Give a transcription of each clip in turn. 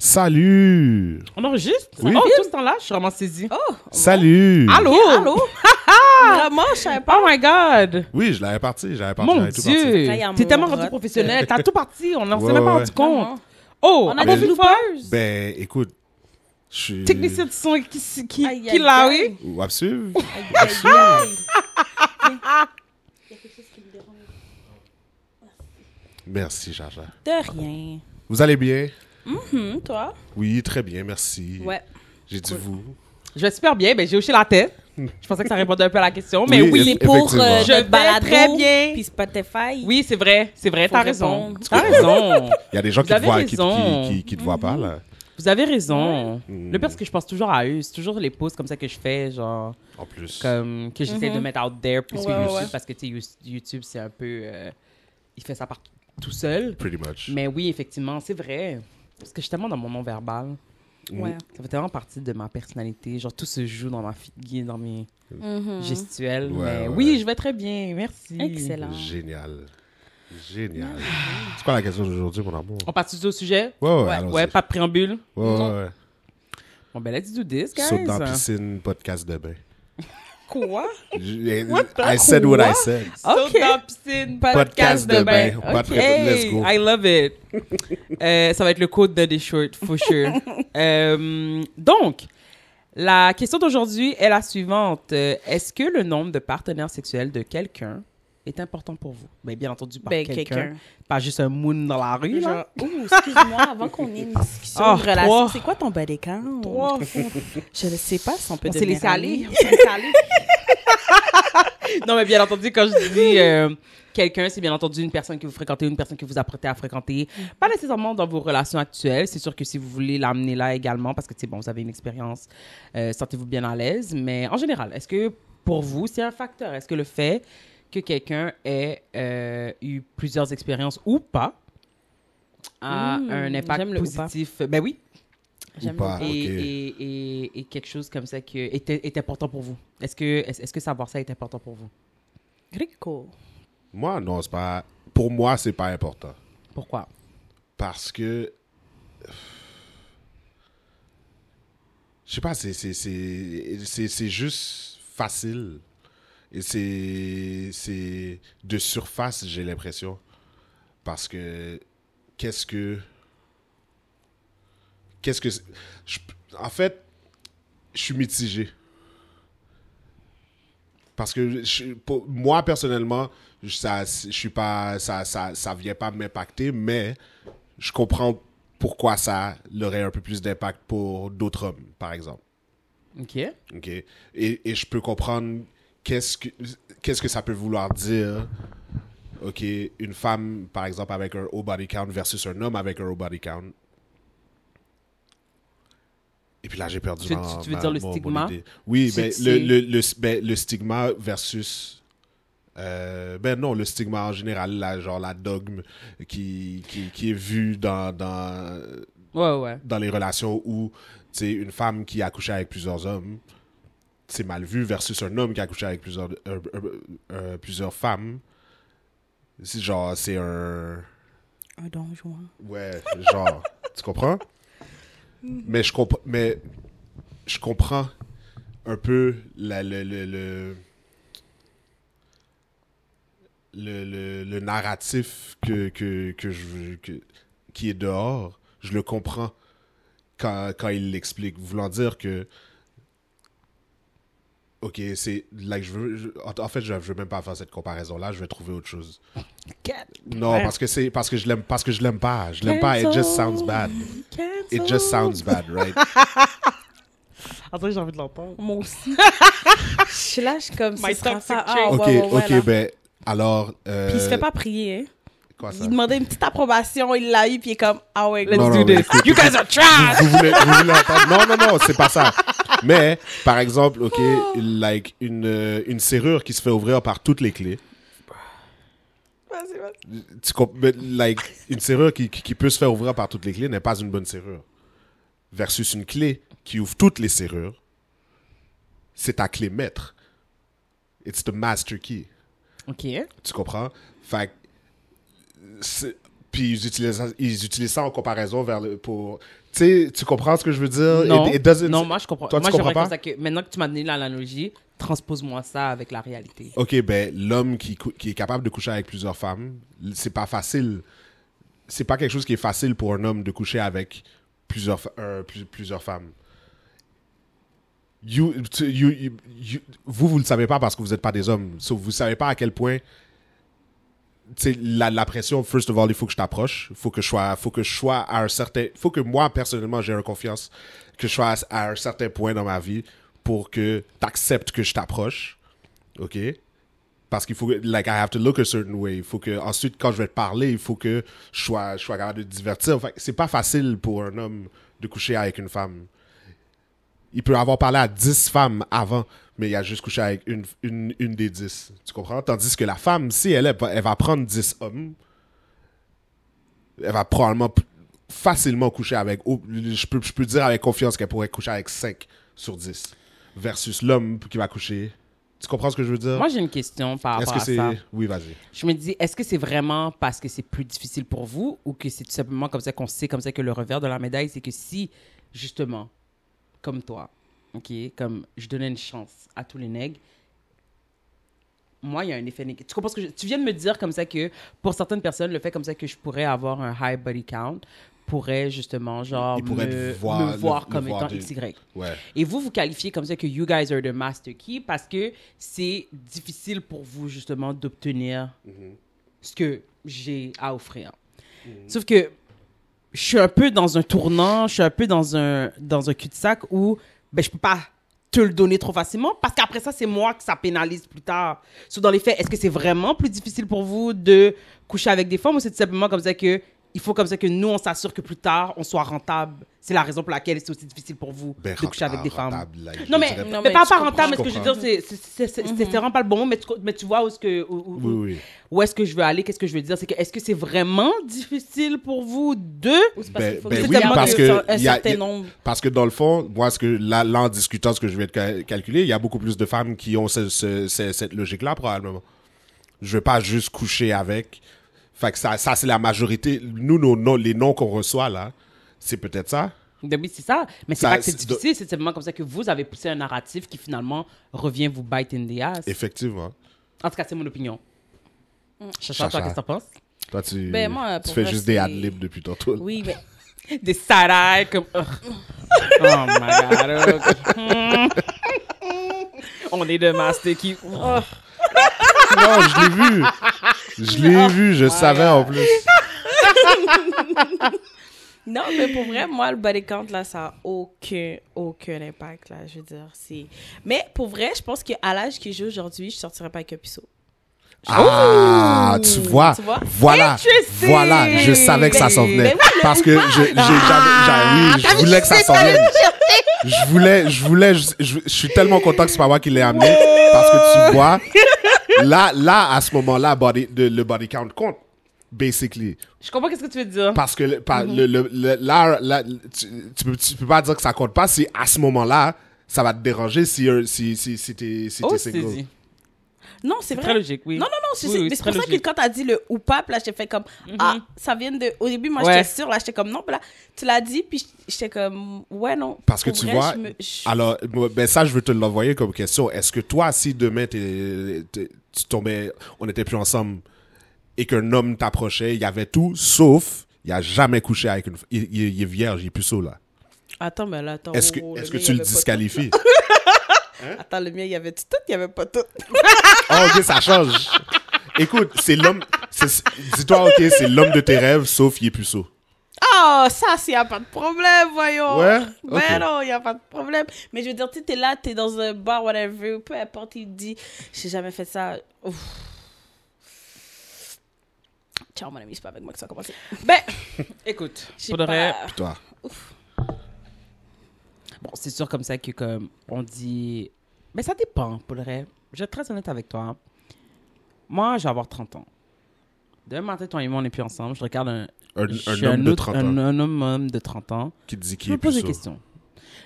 Salut! On enregistre? Oui. Oh, tout ce temps-là, je suis vraiment saisie. Oh! Salut! Allô? Allô? Vraiment, je savais pas. Oh my God! Oui, je l'avais parti. Mon j'avais tout parti. Dieu! Là, il y a T'es mon tellement rendu rot. professionnel. T'as tout parti. On ne s'est Ouais, même pas ouais. rendu compte. Non. Oh, On a encore des une fois, bloopers. Ben, écoute, je suis... technicien de son qui Aïe, qui aïe, l'a, aïe. oui. Ou à suivre. Aïe, aïe, aïe. Merci, Jaja. De rien. Vous allez bien? Toi? Oui, très bien, merci. Ouais. J'ai dit vous. Je vais super bien. Ben, j'ai hoché la tête. Je pensais que ça répondait un peu à la question, mais Oui, oui. eff- Pour effectivement. Je notre vais balado, très bien. puis Spotify. Oui, c'est vrai. C'est vrai. Faut T'as raison. répondre. T'as raison. Il y a des gens Vous qui te avez voient, raison. qui te voient pas, là. Vous avez raison. Mm. Le pire, c'est que je pense toujours à eux. C'est toujours les posts comme ça que je fais, genre, En plus. comme, que j'essaie de mettre out there plus que Ouais, YouTube, ouais. parce que, tu sais, YouTube, c'est un peu... il fait ça tout seul. Pretty much. Mais oui, effectivement, c'est vrai. Parce que je suis tellement dans mon non-verbal. Ouais. Ça fait tellement partie de ma personnalité. Genre, tout se joue dans ma figure, dans mes Mhm. gestuels. Ouais, Mais ouais. oui, je vais très bien. Merci. Excellent. Génial. Génial. C'est quoi la question d'aujourd'hui, mon amour? On passe tout au sujet? Ouais, allons-y. Ouais, pas de préambule. Ouais. Bon, ben, let's do this, guys. Saute dans la piscine, podcast de bain. Quoi? I said what I said. Saute Ok. dans la piscine, Podcast de bain. Pas de Hey, let's go. I love it. Ça va être le code de des shorts, for sure. Donc, la question d'aujourd'hui est la suivante. Est-ce que le nombre de partenaires sexuels de quelqu'un est important pour vous? Ben, bien entendu, par Ben, quelqu'un. Pas juste un moon dans la rue, là. Genre, excuse-moi, avant qu'on ait une discussion Ah, de relation, trois. c'est quoi ton body count? Trois. Je ne sais pas si on peut On s'est devenir laissé aller. amis. On s'est laissé aller. Non, mais bien entendu, quand je dis quelqu'un, c'est bien entendu une personne que vous fréquentez, une personne que vous apprêtez à fréquenter. Pas nécessairement dans vos relations actuelles. C'est sûr que si vous voulez l'amener là également, parce que, tu sais, bon, vous avez une expérience, sentez-vous bien à l'aise. Mais en général, est-ce que pour vous, c'est un facteur? Est-ce que le fait que quelqu'un ait eu plusieurs expériences ou pas a un impact j'aime le ou pas. positif? Ben oui. J'aime pas. Et, ok. et quelque chose comme ça qui est important pour vous. Est-ce que savoir ça est important pour vous? Rico. Moi, non, c'est pas... Pour moi, c'est pas important. Pourquoi? Parce que... Je sais pas, c'est juste facile. Et c'est de surface, j'ai l'impression. Parce que... Qu'est-ce que... En fait, je suis mitigé. Parce que moi, personnellement, ça vient pas m'impacter, mais je comprends pourquoi ça aurait un peu plus d'impact pour d'autres hommes, par exemple. OK. OK? Et je peux comprendre qu'est-ce que ça peut vouloir dire, OK, une femme, par exemple, avec un haut body count versus un homme avec un haut body count. Et puis là, j'ai perdu Tu veux dire le mon stigma? idée. Oui, C'est- le stigma versus... ben non, le stigma en général, genre la dogme qui est vue dans Ouais. les relations où, tu sais, une femme qui a couché avec plusieurs hommes, c'est mal vu, versus un homme qui a couché avec plusieurs femmes. C'est genre, c'est un... Un donjon. Ouais, genre, tu comprends? Mais je comprends un peu le narratif qui est dehors. Je le comprends quand il l'explique, voulant dire que OK, c'est là que en fait, je veux même pas faire cette comparaison là, je vais trouver autre chose. Non, parce que je l'aime pas, je l'aime pas, it just sounds bad. It just sounds bad, right? Attends, j'ai envie de l'entendre. Moi aussi. Je suis là, je suis comme My ça. toxic Ah, trait. OK, ouais, là. ben alors Puis il se fait pas prier, hein. quoi ça? Il demandait une petite approbation, il l'a eu, puis il est comme, ah ouais, Let's Non, do non, mais this. écoute, You guys are trash! vous voulez entendre? Non, c'est pas ça. Mais, par exemple, OK, like une serrure qui se fait ouvrir par toutes les clés. Vas-y. Like, une serrure qui peut se faire ouvrir par toutes les clés n'est pas une bonne serrure. Versus une clé qui ouvre toutes les serrures, c'est ta clé maître. It's the master key. OK. Tu comprends? Fait que Puis ils utilisent ça en comparaison pour... Tu sais, tu comprends ce que je veux dire? Non, It non, moi je comprends. Toi, Moi tu j'aimerais comprends comme ça que maintenant que tu m'as donné l'analogie, transpose-moi ça avec la réalité. OK, ben l'homme qui est capable de coucher avec plusieurs femmes, c'est pas facile. C'est pas quelque chose qui est facile pour un homme de coucher avec plusieurs femmes. Vous le savez pas parce que vous n'êtes pas des hommes. So, vous savez pas à quel point la pression, first of all, il faut que je t'approche. Il faut que je sois à un certain... Il faut que moi, personnellement, j'ai une confiance que je sois à un certain point dans ma vie pour que tu acceptes que je t'approche. OK? Parce qu'il faut que... Like, I have to look a certain way. Il faut que... Ensuite, quand je vais te parler, il faut que je sois capable de te divertir. Enfin, c'est pas facile pour un homme de coucher avec une femme. Il peut avoir parlé à 10 femmes avant, mais il a juste couché avec une des 10. Tu comprends? Tandis que la femme, si elle va prendre 10 hommes, elle va probablement facilement coucher avec... Je peux dire avec confiance qu'elle pourrait coucher avec 5 sur 10. Versus l'homme qui va coucher. Tu comprends ce que je veux dire? Moi j'ai une question par rapport à ça. Oui, vas-y. Je me dis, est-ce que c'est vraiment parce que c'est plus difficile pour vous ou que c'est tout simplement comme ça qu'on sait comme ça que le revers de la médaille, c'est que si, justement, comme toi, OK, comme je donnais une chance à tous les nègres, moi, il y a un effet négatif. Tu comprends ce que tu viens de me dire comme ça que pour certaines personnes, le fait comme ça que je pourrais avoir un high body count pourrait justement, genre, me voir comme étant XY. Ouais. Et vous qualifiez comme ça que you guys are the master key parce que c'est difficile pour vous, justement, d'obtenir ce que j'ai à offrir. Sauf que je suis un peu dans un tournant, je suis un peu dans un cul-de-sac où ben, je peux pas te le donner trop facilement parce qu'après ça, c'est moi que ça pénalise plus tard. So, dans les faits, est-ce que c'est vraiment plus difficile pour vous de coucher avec des femmes ou c'est tout simplement comme ça que il faut comme ça que nous, on s'assure que plus tard, on soit rentable. C'est la raison pour laquelle c'est aussi difficile pour vous de coucher avec des femmes. Là, Non, mais pas rentable, mais ce que je veux dire, c'est vraiment pas le bon mot, mais tu vois où est-ce que je veux aller, qu'est-ce que je veux dire, c'est que est-ce que c'est vraiment difficile pour vous de... Parce que dans le fond, moi, là, en discutant ce que je vais te calculer, il y a beaucoup plus de femmes qui ont cette logique-là, probablement. Je veux pas juste coucher avec... Fait que ça c'est la majorité. Nous, les noms qu'on reçoit, là, c'est peut-être ça. Oui, c'est ça. Mais c'est pas que c'est difficile, c'est simplement comme ça que vous avez poussé un narratif qui, finalement, revient vous bite in the ass. Effectivement. En tout cas, c'est mon opinion. Chacha, toi, qu'est-ce que t'en penses? Toi, tu vrai, fais juste des ad-libs depuis tantôt. Oui, mais... Des side-eye comme... Oh my God. On est de master qui... Non, je l'ai vu. Je savais en plus. Non, mais pour vrai, moi, le body count, là, ça n'a aucun impact, là, je veux dire. Mais pour vrai, je pense qu'à l'âge que j'ai aujourd'hui, je ne sortirais pas avec un puceau. Ah, tu vois. Voilà, je savais que ça s'en venait. Parce que je voulais que ça s'en vienne. Je suis tellement content que c'est pas moi qui l'ai amené. Parce que tu vois, là, à ce moment-là, le body count compte, basically. Je comprends qu'est-ce que tu veux dire. Parce que là, tu peux pas dire que ça compte pas si à ce moment-là, ça va te déranger si t'es single. Non, c'est vrai. Très logique, oui. Non, c'est pour ça que quand t'as dit le ou pas, là, j'ai fait comme, ça vient de... Au début, moi, j'étais sûre, là, j'étais comme, non, là, tu l'as dit, puis j'étais comme, ouais, non. Parce que tu vois, alors, ben ça, je veux te l'envoyer comme question. Est-ce que toi, si demain, tu tombais, on n'était plus ensemble, et qu'un homme t'approchait, il y avait tout, sauf, il a jamais couché avec une... Il est vierge, il est puceau, là. Attends, mais là, attends. Est-ce que tu le disqualifies? Hein? Attends, le mien, il y avait tout, il y avait pas tout. Oh, ok, ça change. Écoute, c'est l'homme... Dis-toi, ok, c'est l'homme de tes rêves, sauf il est puceau. Oh, ça, il n'y a pas de problème, voyons. Ouais? Mais okay. non, il n'y a pas de problème. Mais je veux dire, tu es là, tu es dans un bar, whatever, peu importe, il te dit, j'ai jamais fait ça. Ouf. Ciao, mon ami, c'est pas avec moi que ça a commencé. Ben, écoute, Puis toi. Ouf. Bon, c'est sûr comme ça que comme on dit... Mais ça dépend, pour le vrai. Je vais être très honnête avec toi. Moi, je vais avoir 30 ans. Demain matin, toi et moi, on n'est plus ensemble. Je regarde un homme de 30 ans. Qui te dit qu'il est plus. Je me pose des questions.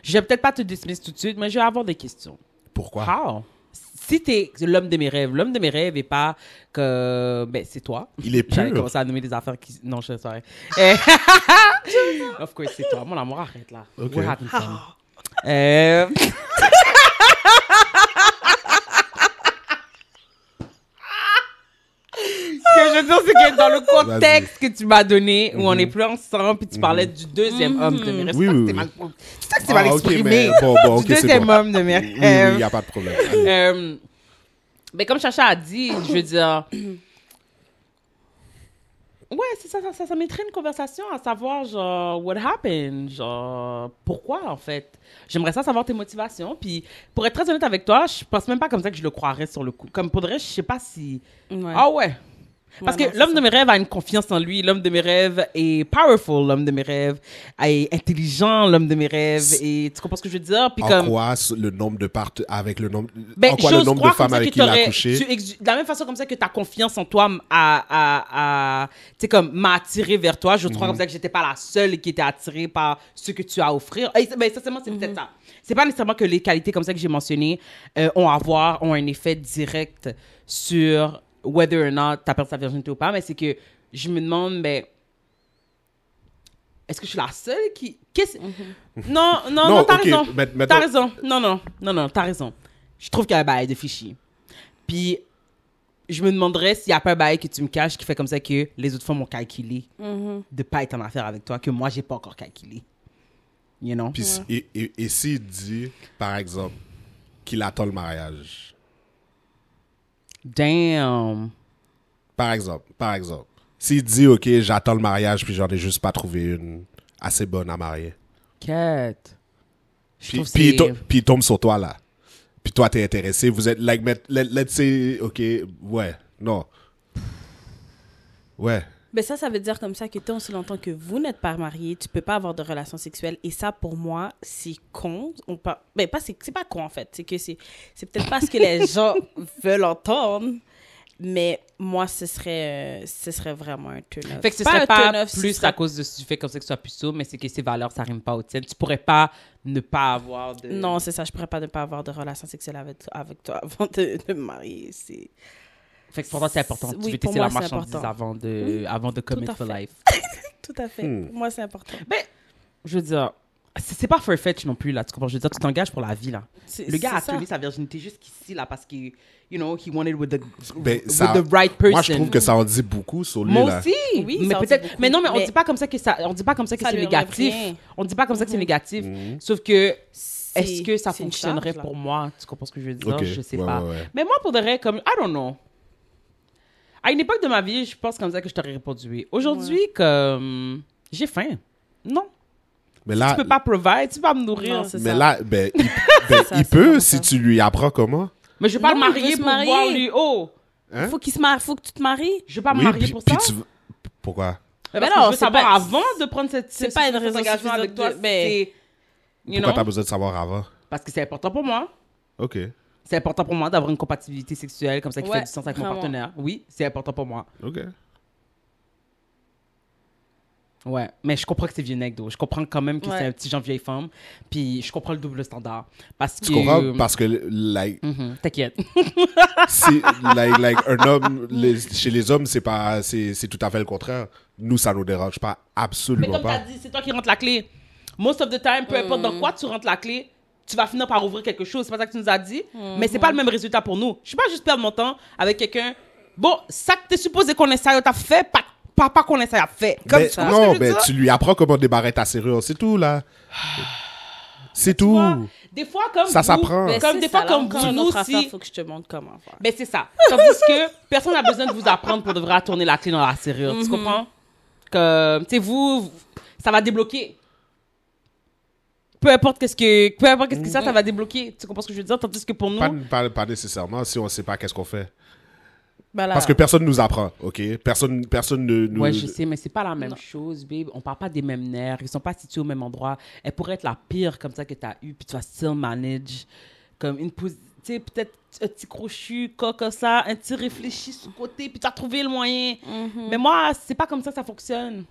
Je vais peut-être pas te dismiss tout de suite, mais je vais avoir des questions. Pourquoi? How? si t'es l'homme de mes rêves est pas que... Ben, c'est toi. Il est J'allais pur. commencer à nommer des affaires qui... Non, je sais. Of course, c'est toi. Mon amour, arrête là. Ok. We're having fun. Ce que je veux dire, c'est que dans le contexte que tu m'as donné, où on n'est plus ensemble, puis tu parlais du deuxième homme de mes rêves. Oui, C'est ça que oui, c'est oui. mal- c'est ça que c'est mal Ah, ok, exprimé. mais bon, ok, Du c'est deuxième bon. homme de mes Oui, rêves. il n'y a pas de problème. Allez. Mais comme Chacha a dit, je veux dire... Ouais, c'est ça, ça mériterait une conversation à savoir, genre, what happened? Genre, pourquoi, en fait? J'aimerais ça savoir tes motivations. Puis, pour être très honnête avec toi, je pense même pas comme ça que je le croirais sur le coup. Comme pour de vrai, je sais pas si... Ouais. Ah ouais! Parce Ouais, que non, l'homme c'est de mes rêves a une confiance en lui. L'homme de mes rêves est powerful. L'homme de mes rêves est intelligent. L'homme de mes rêves et tu comprends ce que je veux dire? Puis En comme... quoi le nombre de avec le nombre, Ben, en quoi le j'ose nombre de croire comme femmes ça avec que qui il a t'aurais- couché? de la même façon comme ça que ta confiance en toi tu sais, comme m'a attiré vers toi, je crois comme ça que j'étais pas la seule qui était attirée par ce que tu as à offrir. Et, ben, sincèrement, c'est peut-être ça. C'est pas nécessairement que les qualités comme ça que j'ai mentionnées ont un effet direct sur whether or not t'as perdu ta virginité ou pas, mais c'est que je me demande, ben, est-ce que je suis la seule qui... Non, t'as ok, raison. mettons- T'as raison. Non, t'as raison. Je trouve qu'il y a un bail de fichier. Puis, je me demanderais s'il n'y a pas un bail que tu me caches qui fait comme ça que les autres femmes ont calculé de pas être en affaire avec toi, que moi, j'ai pas encore calculé. You know? Puis, et s'il dit, par exemple, qu'il attend le mariage? Damn. Par exemple. S'il dit, OK, j'attends le mariage, puis j'en ai juste pas trouvé une assez bonne à marier. Quête. Je Puis, trouve puis, c'est... puis il tombe sur toi, là. Puis toi, t'es intéressé. Vous êtes, like, let's say, OK, ouais, non. Ouais. Ben ça veut dire comme ça que tant aussi longtemps que vous n'êtes pas mariés, tu peux pas avoir de relations sexuelles. Et ça, pour moi, c'est con. C'est pas con, en fait. C'est que c'est peut-être pas ce que les gens veulent entendre. Mais moi, ce serait vraiment un turn-off. Fait que ce un serait pas turn-off, ce plus serait- à cause de ce fait comme ça que tu sois puceau, mais c'est que ses valeurs, ça rime pas aux tiennes. Tu pourrais pas ne pas avoir de... Non, c'est ça. Je pourrais pas ne pas avoir de relations sexuelles avec toi avant de me marier. C'est... Fait que pour toi, c'est important. Oui, Tu veux pour tester moi, la c'est marchandise important. avant de commit à for fait. life. Tout à fait. Pour moi, c'est important. Ben, je veux dire, c'est pas farfetch non plus, là. Tu comprends? Je veux dire, tu t'engages pour la vie, là. Le gars a ça. tenu sa virginité jusqu'ici, là, parce que, you know, he wanted with the right person. Moi, je trouve que ça en dit beaucoup sur lui, Moi là. aussi. Oui, mais ça en dit peut-être. beaucoup. Mais non, mais on Mais dit pas comme ça que on dit pas comme ça que ça c'est lui négatif. enlève rien. On dit pas comme ça que c'est négatif. Sauf que est-ce que ça c'est une fonctionnerait charge, là. pour moi? Tu comprends ce que je veux dire? Ok, Je sais ouais, pas. ouais. Mais moi, pour de vrai, comme, I don't know. À une époque de ma vie, je pense comme ça que je t'aurais répondu. Aujourd'hui, comme, j'ai faim. Non. Mais là, Tu peux pas provide, tu peux pas me nourrir. Non, c'est mais ça. là, ben, il c'est peut vraiment si ça. tu lui apprends comment. Mais je vais pas Non, le il marier veut se pour marier. voir lui. Oh, Hein? Faut que tu te maries. je vais pas me Oui, marier puis- pour puis ça. tu veux- Pourquoi? Mais Mais parce que non, je veux c'est savoir pas- avant de prendre c'est pas une cet raison engagement avec toi. suffisante de- mais- c'est- you Pourquoi know? t'as besoin de savoir avant? Parce que c'est important pour moi. OK. C'est important pour moi d'avoir une compatibilité sexuelle comme ça qui Ouais, fait du sens avec mon vraiment. partenaire. Oui, c'est important pour moi. OK. Ouais, mais je comprends que c'est vieux nec, Je comprends quand même que Ouais. c'est un petit genre vieille femme. Puis je comprends le double standard. Parce que... Tu comprends? Parce que, like, T'inquiète. si, like, un homme, chez les hommes, c'est tout à fait le contraire. Nous, ça nous dérange pas, Mais absolument comme t'as pas. dit, c'est toi qui rentres la clé. Most of the time, peu importe dans quoi tu rentres la clé, tu vas finir par ouvrir quelque chose. C'est pas ça que tu nous as dit. Mais c'est pas le même résultat pour nous. Je suis pas juste perdre mon temps avec quelqu'un. Bon, ça que t'es supposé qu'on ait ça, t'as fait, pas qu'on ait ça, fait. Comme Mais tu comprends ce que non, je veux mais dire? tu lui apprends comment débarrer ta serrure, c'est tout, là. C'est tout. vois, des fois, comme Ça vous, s'apprend. Mais Comme c'est des ça, fois, là, comme encore vous, une nous autre affaire, aussi. faut que je te montre comment faire. Ben, c'est ça. Tandis que personne n'a besoin de vous apprendre pour de vrai tourner la clé dans la serrure. Tu comprends? Que, tu sais, vous, ça va débloquer. Peu importe qu'est-ce que ça va débloquer. Tu comprends ce que je veux dire? Tandis que pour nous, Pas nécessairement si on sait pas qu'est-ce qu'on fait. Voilà. Parce que personne nous apprend, OK? Personne ne nous... ouais, je sais, mais c'est pas la même chose, babe. On parle pas des mêmes nerfs. Ils sont pas situés au même endroit. Elle pourrait être la pire comme ça que t'as eu, puis tu vas still manage. Comme une position, tu sais, peut-être un petit crochu, comme ça, un petit réfléchi sur le côté, puis tu as trouvé le moyen. Mais moi, c'est pas comme ça que ça fonctionne.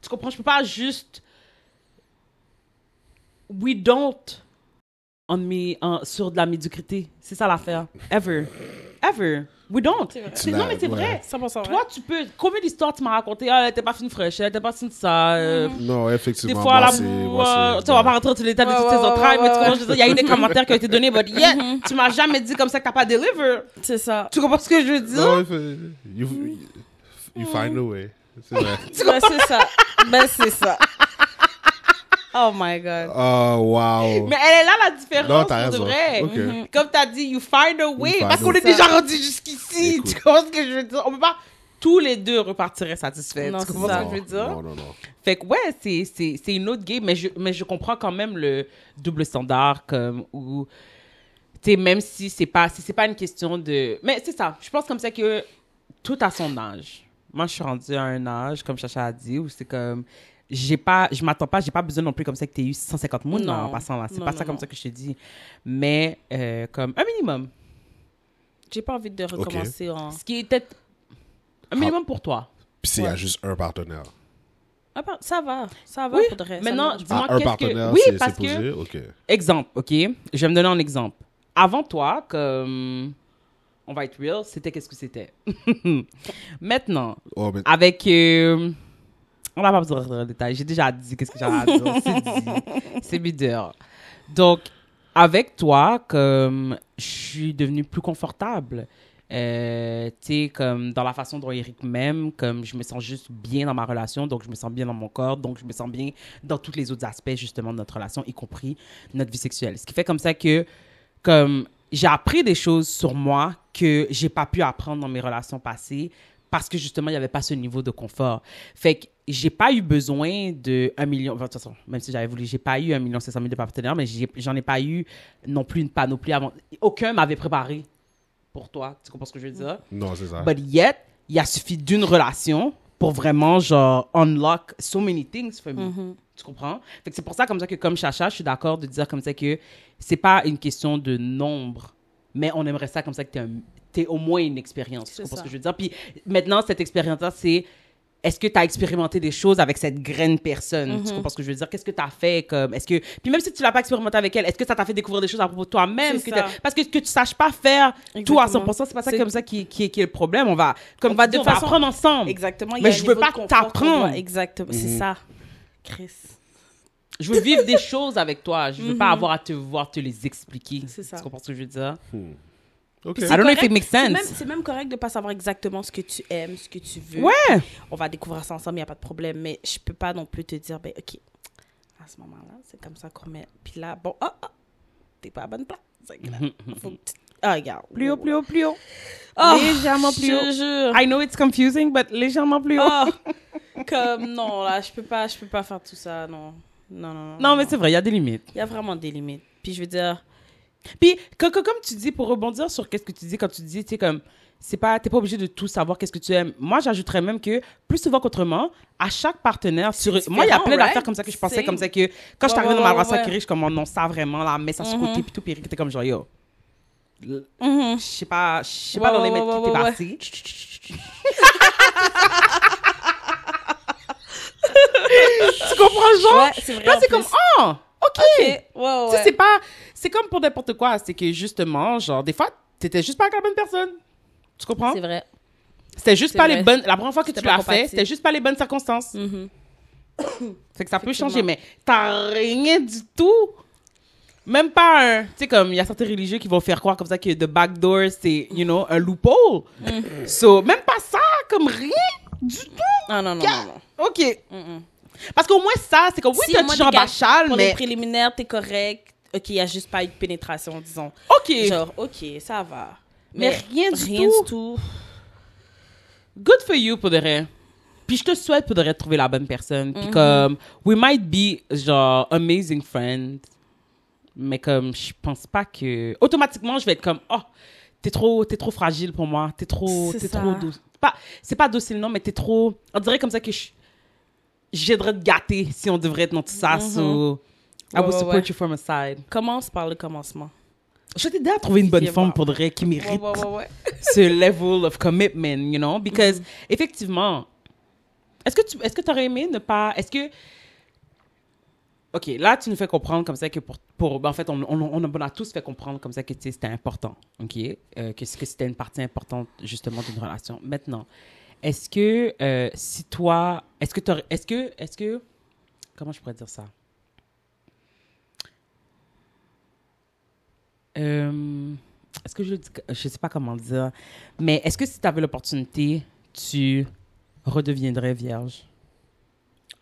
Tu comprends? Je peux pas juste... We don't sur de la médiocrité. C'est ça l'affaire. Ever. We don't. Non, mais c'est vrai. 100% Toi, tu peux... Combien d'histoires tu m'as raconté? Ah, elle était pas fine fraîche, elle était pas fine de ça. Non, effectivement. Des fois, moi, tu vas pas rentrer dans l'état de toutes tes entrailles, mais tu comprends, je veux dire, il y a eu des commentaires qui ont été donnés, but yeah, tu m'as jamais dit comme ça que t'as pas deliver. C'est ça. Tu comprends ce que je veux dire? Non, you find a way. C'est vrai. C'est ça. Ben, c'est ça. Oh my God. Oh, wow. Mais elle est là la différence, Non, t'as pour de raison. vrai. Ok. Comme t'as dit, you find a way. find Parce a qu'on way. est déjà rendu jusqu'ici. Écoute. Tu comprends ce que je veux dire? On peut pas tous les deux repartir satisfaits. Non, Tu c'est comprends ça. ce que je veux dire? Non. Fait que ouais, c'est une autre game, mais je comprends quand même le double standard, comme, où, tu sais, même si c'est pas une question de... Mais c'est ça, je pense comme ça que tout à son âge. Moi, je suis rendue à un âge, comme Chacha a dit, où c'est comme... j'ai pas besoin non plus comme ça que tu aies eu 150 000 en passant là. C'est pas ça comme ça que je te dis. Mais comme un minimum. J'ai pas envie de recommencer en... Ce qui était un minimum pour toi. Puis s'il y a juste un partenaire. Ah, ça va Oui. pour de reste. Maintenant, dis-moi Un qu'est-ce partenaire, que... Oui, c'est parce posé? que... OK. Exemple, OK? Je vais me donner un exemple. Avant toi, comme... On va être real, c'était qu'est-ce que c'était. Maintenant, Oh, mais... avec... on n'a pas besoin de rentrer dans le détail. J'ai déjà dit qu'est-ce que j'avais à dire. C'est dit. C'est bideur. Donc, avec toi, comme je suis devenue plus confortable. Tu sais, comme dans la façon dont Eric m'aime, comme je me sens juste bien dans ma relation, donc je me sens bien dans mon corps, donc je me sens bien dans tous les autres aspects, justement, de notre relation, y compris notre vie sexuelle. Ce qui fait comme ça que, comme j'ai appris des choses sur moi que j'ai pas pu apprendre dans mes relations passées parce que, justement, il n'y avait pas ce niveau de confort. Fait que j'ai pas eu besoin de 1 million... Enfin, de toute façon, même si j'avais voulu, j'ai pas eu 1 500 000 de partenaires, mais j'en ai pas eu non plus une panoplie avant. Aucun m'avait préparé pour toi. Tu comprends ce que je veux dire? Non, c'est ça. But yet, il a suffi d'une relation pour vraiment, genre, unlock so many things for me. Tu comprends? Fait que c'est pour ça, comme ça, que comme Chacha, je suis d'accord de dire comme ça que c'est pas une question de nombre, mais on aimerait ça comme ça que t'aies au moins une expérience. Tu comprends ce que je veux dire? Puis maintenant, cette expérience-là, c'est... Est-ce que tu as expérimenté des choses avec cette graine personne? Tu comprends ce que je veux dire? Qu'est-ce que tu as fait? Comme, est-ce que... Puis même si tu l'as pas expérimenté avec elle, est-ce que ça t'a fait découvrir des choses à propos de toi-même? Parce que tu saches pas faire tout à 100%, c'est pas ça comme ça qui est le problème. On va apprendre ensemble. Exactement. Mais je veux pas t'apprendre. Exactement. C'est ça. Chris. Je veux vivre des choses avec toi. Je veux pas avoir à te les expliquer. C'est ça. Tu comprends ce que je veux dire? OK. I don't know if it makes sense. C'est même correct de pas savoir exactement ce que tu aimes, ce que tu veux. Ouais. On va découvrir ça ensemble, il n'y a pas de problème. Mais je peux pas non plus te dire, ben, OK, à ce moment-là, c'est comme ça qu'on met. Puis là, bon, t'es pas à la bonne place. Faut que regarde. Plus haut. Oh, légèrement plus haut. Je jure. I know it's confusing, but légèrement plus haut. Comme, non, là, je peux pas faire tout ça, non. Non, mais c'est vrai, il y a des limites. Il y a vraiment des limites. Puis je veux dire... Puis, comme tu dis, pour rebondir sur qu'est-ce que tu dis, quand tu dis, tu sais, comme, t'es pas obligé de tout savoir qu'est-ce que tu aimes. Moi, j'ajouterais même que, plus souvent qu'autrement, à chaque partenaire, moi, il y a plein d'affaires comme ça que je pensais comme ça que, quand je suis arrivée dans ma relation avec Eric, je suis comme, non, ça vraiment, là, mets ça sur côté, puis tout, puis Eric était comme, genre, yo. Je sais pas dans les mètres qui t'es parti. Tu comprends, genre? Ouais, c'est vrai. Là, c'est comme, OK. Ouais. C'est comme pour n'importe quoi. C'est que justement, genre, des fois, t'étais juste pas avec la bonne personne. Tu comprends? C'est vrai. C'était juste pas les bonnes... La première fois que tu l'as fait, compatible. c'était juste pas les bonnes circonstances. C'est que ça peut changer, mais t'as rien du tout. Même pas un... Tu sais, comme, il y a certains religieux qui vont faire croire comme ça que the back door, c'est, you know, un loophole. So, même pas ça, comme rien du tout. Non. OK. Parce qu'au moins, ça, c'est comme, oui, Si t'as au moins dit genre bachal, pour mais... les préliminaires, t'es correct. OK, il n'y a juste pas eu de pénétration, disons. OK. Genre, OK, ça va. Mais rien du tout. Good for you, pour de vrai. Puis je te souhaite, pour de vrai, de trouver la bonne personne. Puis comme, we might be, genre, amazing friends. Mais comme, je pense pas que... Automatiquement, je vais être comme, t'es trop fragile pour moi. T'es trop douce. C'est pas docile, non, mais t'es trop... On dirait comme ça que j'aimerais te gâter si on devrait être dans tout ça. So, I will support you from a side. Commence par le commencement. Je vais t'aider à trouver une bonne femme pour de vrai qui mérite ce level of commitment, you know? Because, effectivement, est-ce que tu aurais aimé ne pas... Est-ce que OK, là, tu nous fais comprendre comme ça que en fait, on a tous fait comprendre comme ça que c'était important, OK? Que c'était une partie importante, justement, d'une relation. Maintenant, est-ce que si toi... Est-ce que... Comment je pourrais dire ça? Est-ce que je sais pas comment dire, mais est-ce que si tu avais l'opportunité, tu redeviendrais vierge?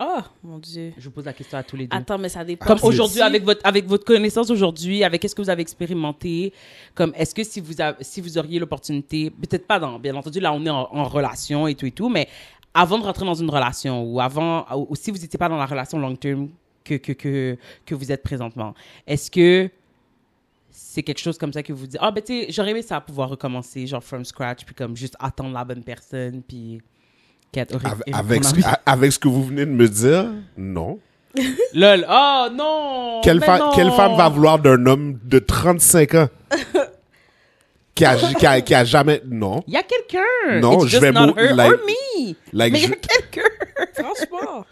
Oh, mon Dieu. Je vous pose la question à tous les deux. Attends, mais ça dépend. Comme aujourd'hui, avec votre connaissance aujourd'hui, avec ce que vous avez expérimenté, comme est-ce que si vous auriez l'opportunité, peut-être pas bien entendu, là on est en relation et tout, mais avant de rentrer dans une relation ou si vous n'étiez pas dans la relation long term que vous êtes présentement, est-ce que c'est quelque chose comme ça que vous dites, ben tu sais, j'aurais aimé ça pouvoir recommencer, genre from scratch, puis comme juste attendre la bonne personne, puis avec ce que vous venez de me dire, non. Lol, oh non! Quelle non. femme va vouloir d'un homme de 35 ans qui a jamais... Non. Il y a quelqu'un! Non, It's je just vais not mourir... her or me! Mais il y a quelqu'un! Franchement.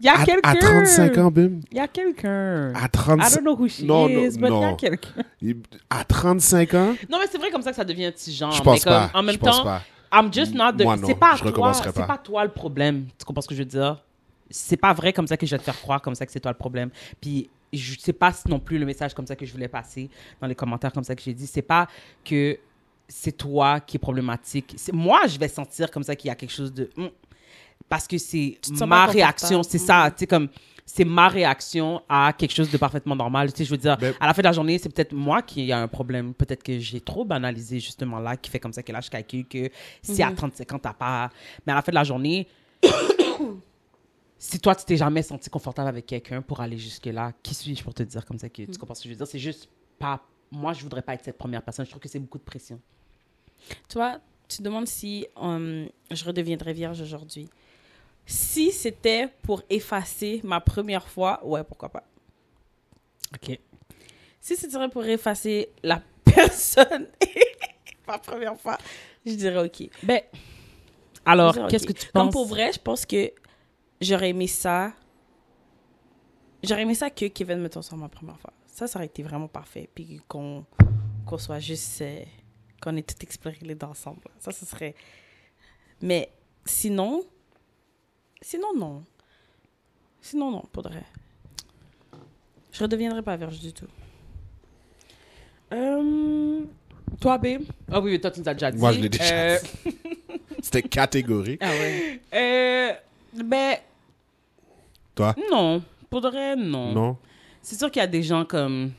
Il y a quelqu'un! À 35 ans, Bim? Il y a quelqu'un! À 35... I don't know who she non, is, but il y a non. quelqu'un. À 35 ans? Non, mais c'est vrai comme ça que ça devient un petit genre. Je pense mais comme, pas. En même Je pense temps, pas. I'm just not the... Moi, non. C'est pas Je toi, recommencerai c'est pas. pas toi le problème. Tu comprends ce que je veux dire? C'est pas vrai comme ça que je vais te faire croire comme ça que c'est toi le problème. Puis je sais pas non plus le message comme ça que je voulais passer dans les commentaires comme ça que j'ai dit. C'est pas que c'est toi qui est problématique. Moi, je vais sentir comme ça qu'il y a quelque chose de... parce que c'est te sens ma pas réaction. confortable. C'est ça, tu sais, comme... C'est ma réaction à quelque chose de parfaitement normal. Tu sais, je veux dire, à la fin de la journée, c'est peut-être moi qui ai un problème. Peut-être que j'ai trop banalisé, justement, là, qui fait comme ça que là, je calcule que si à 35 ans, t'as pas... Mais à la fin de la journée, si toi, tu t'es jamais senti confortable avec quelqu'un pour aller jusque-là, qui suis-je pour te dire comme ça que tu comprends ce que je veux dire? C'est juste pas... Moi, je voudrais pas être cette première personne. Je trouve que c'est beaucoup de pression. Tu vois, tu demandes si je redeviendrais vierge aujourd'hui. Si c'était pour effacer ma première fois, ouais, pourquoi pas. OK. Si c'était pour effacer la personne, ma première fois, je dirais OK. Ben, alors, Je dirais qu'est-ce OK. que tu Comme penses? pour vrai, je pense que j'aurais aimé ça. J'aurais aimé ça que Kevin me tombe sur ma première fois. Ça aurait été vraiment parfait. Puis qu'on soit juste... qu'on ait tout exploré les deux ensemble. Ça serait... Mais sinon, non. Sinon, non, pour de vrai. Je redeviendrai pas vierge du tout. Toi, babe? Ah oui, toi, tu nous as déjà dit. Moi, je l'ai déjà dit. C'était catégorique. Ah ouais. Ben, Toi? non. Pour de vrai, non. Non? C'est sûr qu'il y a des gens comme...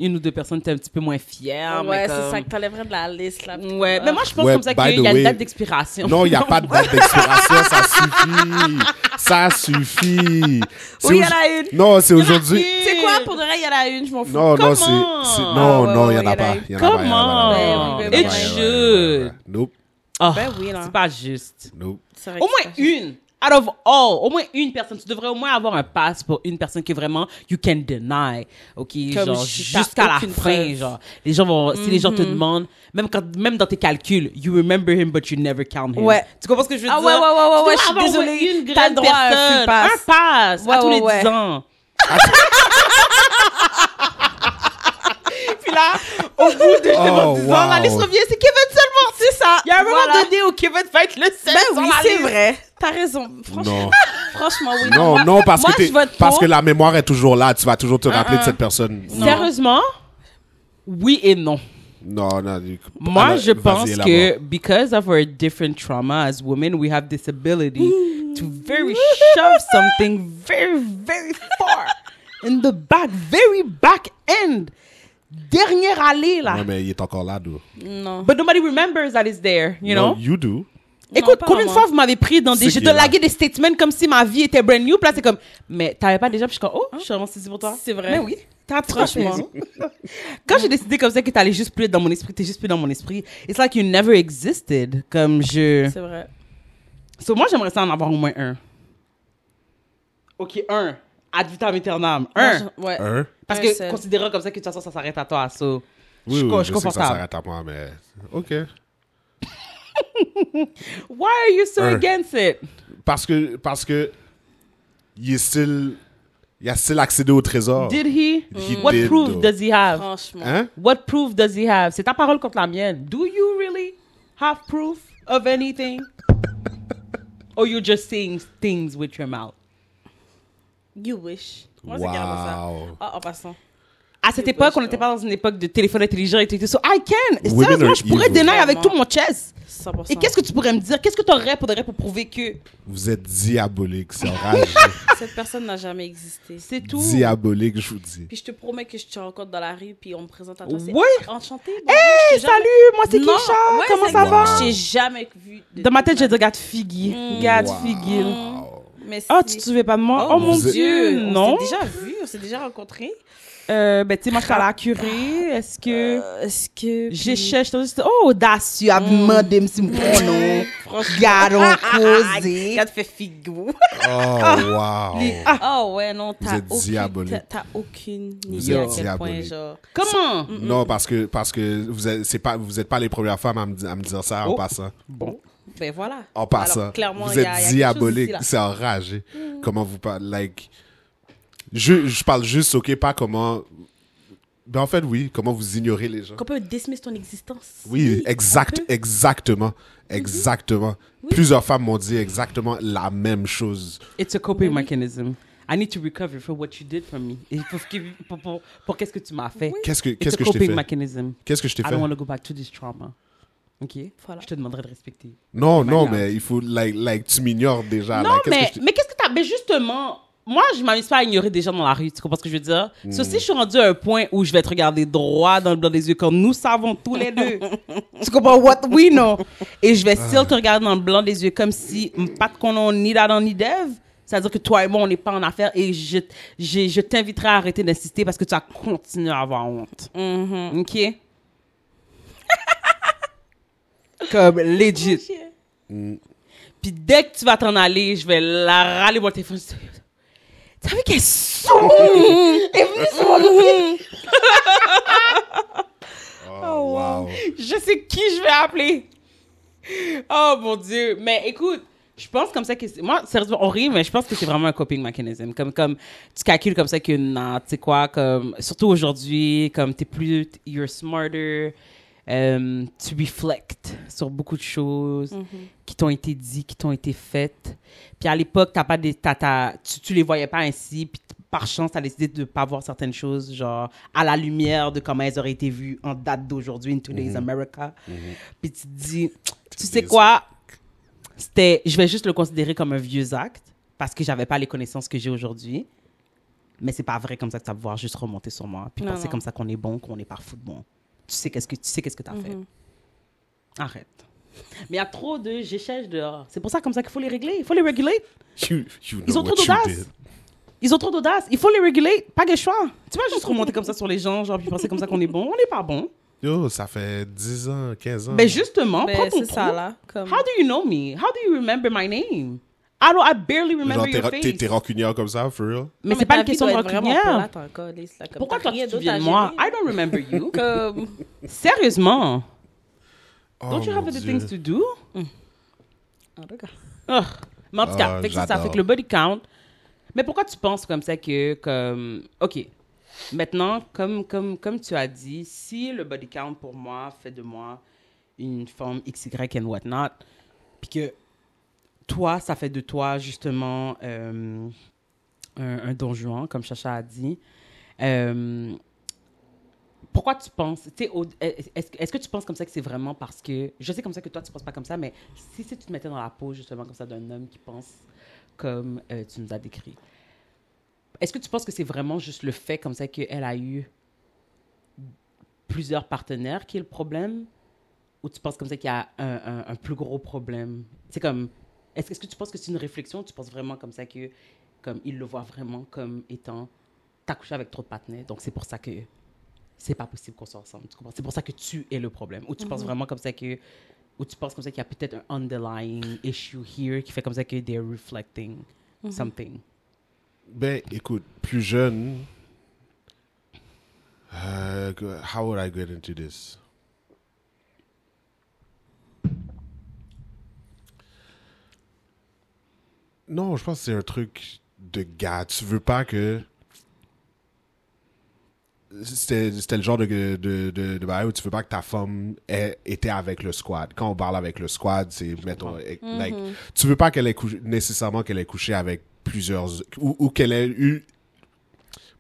Une ou deux personnes qui étaient un petit peu moins fières. ouais, mais comme... c'est ça que t'enlèverais de la liste. Là, Ouais, mais moi, je pense Ouais, comme ça by qu'il the y a une way- date d'expiration. Non, il n'y a pas de date d'expiration, ça suffit. Ça suffit. Oui, il y en a une. Non, c'est aujourd'hui. C'est quoi, pour de vrai, il y en a une, je m'en fous. Non, non, Comment? Non, Ah, non, ouais, il n'y en a ouais, pas. il Il y en a pas, il y en a pas, il y en a pas, Comment? il y en a pas, il y en a It pas, il y en a pas, should. il y en a pas. Nope, Oh, Ben oui, là. c'est pas juste. nope. C'est vrai Au que moins c'est pas une. Out of all, au moins une personne. Tu devrais au moins avoir un pass pour une personne qui est vraiment you can deny. OK, Comme genre t'as jusqu'à la aucune fin, preuve. genre les gens vont si les gens te demandent même dans tes calculs, you remember him but you never count him. Ouais. Tu comprends ce que je veux Ah dire? ouais, ouais, ouais, ouais, Tu je suis dois avoir au moins désolée. une T'as grande le droit à un personne, free pass. un pass Ouais, à tous ouais, les ouais. 10 ans. Puis là, au bout de Oh, 10 ans, la wow. liste revient, c'est Kevin seulement, c'est ça. Il y a un moment Voilà. donné où Kevin va être le seul Ben sur oui, la c'est liste. vrai. T'as raison. Franchement, Non. franchement oui. Non, Moi- non, parce moi, que je vote parce pour. que la mémoire est toujours là. Tu vas toujours te rappeler de cette personne. Non, Sérieusement, oui et non. non. Moi, Alors, je vas-y, pense élabore. que because of our different trauma as women, we have this ability to very shove something very, very far in the back, very back end. Dernière allée, là. Ouais, mais il est encore là, d'où? Non. But nobody remembers that it's there, you know? No, you do. Écoute, pas combien de vraiment. fois vous m'avez pris dans des C'est jeux qui de est là? laguer des statements comme si ma vie était brand new, puis là, c'est comme, mais t'avais pas déjà, puis je suis comme, oh, je suis vraiment saisie pour toi. C'est vrai. Mais oui, t'as franchement. Franchement. Quand j'ai décidé comme ça que t'allais juste plus être dans mon esprit, t'es juste plus dans mon esprit, it's like you never existed. Comme je. C'est vrai. So, moi, j'aimerais ça en avoir au moins un. Ok, un. Ad vitam aeternam. Un. Moi, ouais. Hein? Parce un que seul. considérant comme ça que de toute façon, ça s'arrête à toi. So, Oui, je suis oui, je sais que ça confortable. s'arrête à moi, mais... OK. Why are you so Un. against it? Parce que il est still Il a still accédé au trésor. Did he? He What did, proof though. does he have? Franchement. Hein? What proof does he have? C'est ta parole contre la mienne. Do you really have proof of anything? Or you're just saying things with your mouth? You wish. Moi, c'est carrément ça. Wow. Ah, en passant. À cette You époque, wish, on n'était pas dans une époque de téléphone intelligent et tout. So I can. Women Sérieusement, are je pourrais evil. deny avec tout Vraiment. mon chest. 100%. Et qu'est-ce que tu pourrais me dire? Qu'est-ce que tu aurais pour prouver que Vous êtes diabolique, c'est enragé. Cette personne n'a jamais existé. c'est tout? Diabolique, je vous dis. Puis je te promets que je te rencontre dans la rue, puis on me présente à toi. C'est Oui. enchanté. Hey, salut! Moi, c'est Non, Kisha. ouais, Comment c'est ça va? exact. Je t'ai jamais vu. de Dans ma toute tête, j'ai vie. dit, regarde Figgy. Regarde Figgy. Wow. Mais Oh, si- tu te souviens pas de moi? Oh, mon Vous êtes- Dieu, non. On s'est déjà vu, on s'est déjà rencontrés. Ben, tu sais, moi, je suis allée à la curée. Est-ce que Est-ce que. j'ai cherché? Oh, audacieux, à demander si me pronom. Gardons causé. Quand tu fais figou. Oh, wow. Oh ouais, non, Vous êtes diabolique. T'as aucune Vous idée à êtes quel point, diabolique. genre. Comment? Non, parce que vous êtes pas les premières femmes à me dire ça en Oh. passant. Bon. Ben voilà. En passant. Alors, clairement, vous il y êtes a quelque chose diabolique. ici, là. C'est enragé. Comment vous parlez. Like, je parle juste, ok, pas comment. Ben en fait, oui, comment vous ignorez les gens. Qu'on peut dismiss ton existence. Oui, on peut. exactement. Exactement. Plusieurs femmes m'ont dit exactement la même chose. It's a coping mechanism. I need to recover for what you did for me. Et pour qu'est-ce que tu m'as fait. Qu'est-ce que It's a je t'ai coping fait? mechanism. Qu'est-ce que je t'ai I fait? don't want to go back to this trauma. OK? Voilà. Je te demanderai de respecter. Non, My non, love. mais il faut, like, tu m'ignores déjà. Non, like, qu'est-ce mais, que je t'ai- mais qu'est-ce que t'as... Mais justement, moi, je m'amuse pas à ignorer des gens dans la rue. Tu comprends ce que je veux dire? So, si je suis rendue à un point où je vais te regarder droit dans le blanc des yeux, comme nous savons tous les deux. Tu comprends what we know? Et je vais still te regarder dans le blanc des yeux comme si, pas qu'on a ni d'Adam ni d'Ève. C'est-à-dire que toi et moi, on n'est pas en affaire et je t'inviterai à arrêter d'insister parce que tu vas continuer à avoir honte. OK? Comme legit. Puis dès que tu vas t'en aller, je vais la râler mon téléphone. T'as vu qu'elle est sourde? Elle est venue sur mon oreille. Oh, wow. Je sais qui je vais appeler. Oh mon Dieu. Mais écoute, je pense comme ça que... Moi, sérieusement, on rit, mais je pense que c'est vraiment un coping mechanism. Comme tu calcules comme ça que, non, tu sais quoi, comme... Surtout aujourd'hui, comme t'es plus... You're smarter. Tu reflectes sur beaucoup de choses qui t'ont été dites, qui t'ont été faites. Puis à l'époque, tu les voyais pas ainsi. Puis par chance, tu as décidé de ne pas voir certaines choses, genre à la lumière de comment elles auraient été vues en date d'aujourd'hui, in today's America. Puis tu te dis, tu sais quoi? Je vais juste le considérer comme un vieux acte parce que j'avais pas les connaissances que j'ai aujourd'hui. Mais c'est pas vrai comme ça que tu vas pouvoir juste remonter sur moi. Puis Non, penser non. comme ça qu'on est bon, qu'on est parfait bon. Tu sais qu'est-ce que tu as fait. Arrête. Mais il y a trop de j'échège dehors. C'est pour ça comme ça qu'il faut les régler. Il faut les réguler. You Ils know ont trop what you d'audace. did. Ils ont trop d'audace. Il faut les réguler. Pas de choix. Tu vas juste remonter comme ça sur les gens, genre, puis penser comme ça qu'on est bon. On n'est pas bon. Yo, ça fait 10 ans, 15 ans. Mais justement, Ben, prends ton c'est ça, trou. là. Comme... How do you know me? How do you remember my name? I barely remember Genre, your t'es face. rancunière comme ça, for real? Mais c'est pas ta une vie question de doit être vraiment rancunière. plate encore, Lise, là, comme Pourquoi t'as toi, tu rien te d'autre souviens à de moi? gérer. I don't remember you. Comme... Sérieusement. Oh, Don't you have mon other Dieu. things to do? En tout cas. Ugh. Mais en tout cas, Ah, fait que ça j'adore. fait que le body count. Mais pourquoi tu penses comme ça que, comme, OK, maintenant, comme tu as dit, si le body count pour moi fait de moi une forme XY and whatnot, puis que toi, ça fait de toi justement un don Juan, comme Chacha a dit, pourquoi tu penses, tu sais, est-ce que tu penses comme ça que c'est vraiment parce que, je sais comme ça que toi tu penses pas comme ça, mais si tu te mettais dans la peau justement comme ça d'un homme qui pense comme tu nous as décrit, est-ce que tu penses que c'est vraiment juste le fait comme ça qu'elle a eu plusieurs partenaires qui est le problème, ou tu penses comme ça qu'il y a un plus gros problème? C'est comme, est-ce que tu penses que c'est une réflexion, ou tu penses vraiment comme ça que, comme il le voit vraiment comme étant, t'as couché avec trop de partenaires, donc c'est pour ça que c'est pas possible qu'on soit ensemble, tu comprends? C'est pour ça que tu es le problème. Ou tu penses vraiment comme ça que... Ou tu penses comme ça qu'il y a peut-être un underlying issue here qui fait comme ça que they're reflecting something. Ben, écoute, plus jeune... how would I get into this? Non, je pense que c'est un truc de gars. Tu veux pas que... C'était le genre de bail où tu veux pas que ta femme était avec le squad. Quand on parle avec le squad, c'est, mettons, like, tu veux pas qu'elle ait couché, nécessairement qu'elle ait couché avec plusieurs, ou qu'elle ait eu,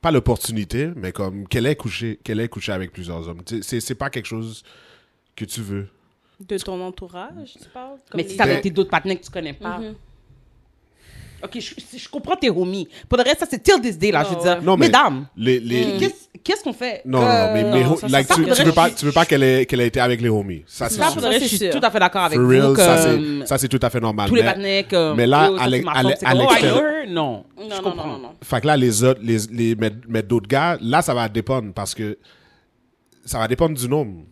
pas l'opportunité, mais comme qu'elle ait couché avec plusieurs hommes. C'est pas quelque chose que tu veux. De ton entourage, tu parles? Comme Mais les- si ça avait été d'autres partenaires que tu connais pas. Ok, je comprends tes homies. Pour le reste, ça c'est till this day, là. Je veux dire, Non, mais mesdames, les qu'est-ce qu'on fait? non, mais non, ça, like, ça, tu veux faudrait- pas qu'elle ait été avec les homies. Ça, c'est Ça, sûr. pour le reste, c'est je suis sûr. tout à fait d'accord avec For vous. real, Comme ça, c'est tout à fait normal. tous les partenaires, comme. mais là, yo, ça, à c'est ma l'ex- femme, c'est à comme, oh, I know l'extérieur- her? Non. Je Non, non, comprends. non, non. Fait que là, les autres, mettre d'autres gars, là, ça va dépendre parce que ça va dépendre du nombre.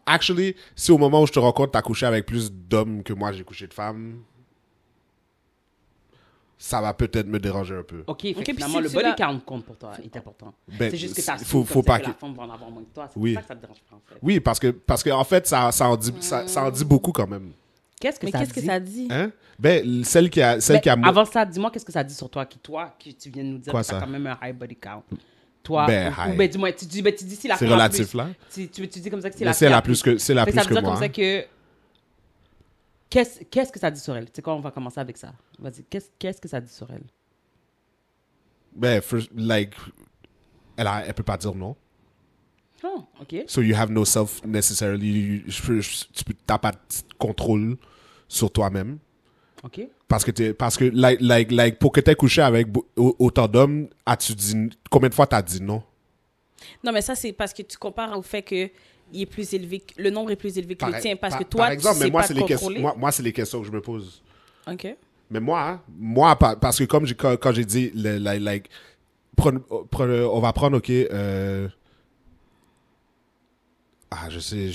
Actually, si au moment où je te rencontre, t'as couché avec plus d'hommes que moi, j'ai couché de femmes, ça va peut-être me déranger un peu. Ok, fait que puis finalement, si le tu body l'as- count compte pour toi, est important. Ben, C'est juste que t'as faut faut pas pas que que- la femme va en avoir moins que toi. C'est Oui. pour ça que ça te dérange pas, en fait. Oui, parce que en fait, ça en dit beaucoup quand même. Qu'est-ce que Mais ça qu'est-ce que dit? ça dit? Hein? Ben, celle qui a Ben, avant ça, dis-moi qu'est-ce que ça dit sur toi, qui tu viens de nous dire Quoi, que t'as ça? quand même un high body count. Toi, Ben, ou high. ben dis-moi, tu dis si la C'est femme a relatif, plus. là. Tu dis comme ça que c'est Mais la c'est fille la a plus que, c'est la Fait plus ça veut que dire moi. comme ça hein. que... Qu'est-ce que ça dit sur elle? Tu sais quoi, on va commencer avec ça. Vas-y, qu'est-ce que ça dit sur elle? Ben, like, elle peut pas dire non. Oh, OK. So you have no self necessarily. T'as pas de contrôle sur toi-même. OK. Parce que like, pour que t'aies couché avec autant d'hommes, as-tu dit, combien de fois t'as dit non? Non, mais ça, c'est parce que tu compares au fait que il est plus élevé, le nombre est plus élevé que le tien, parce que toi, par exemple, tu mais sais moi, pas c'est te les questions, contrôler. moi, c'est les questions que je me pose. OK. Mais moi, parce que comme quand j'ai dit, like, on va prendre, OK, je sais,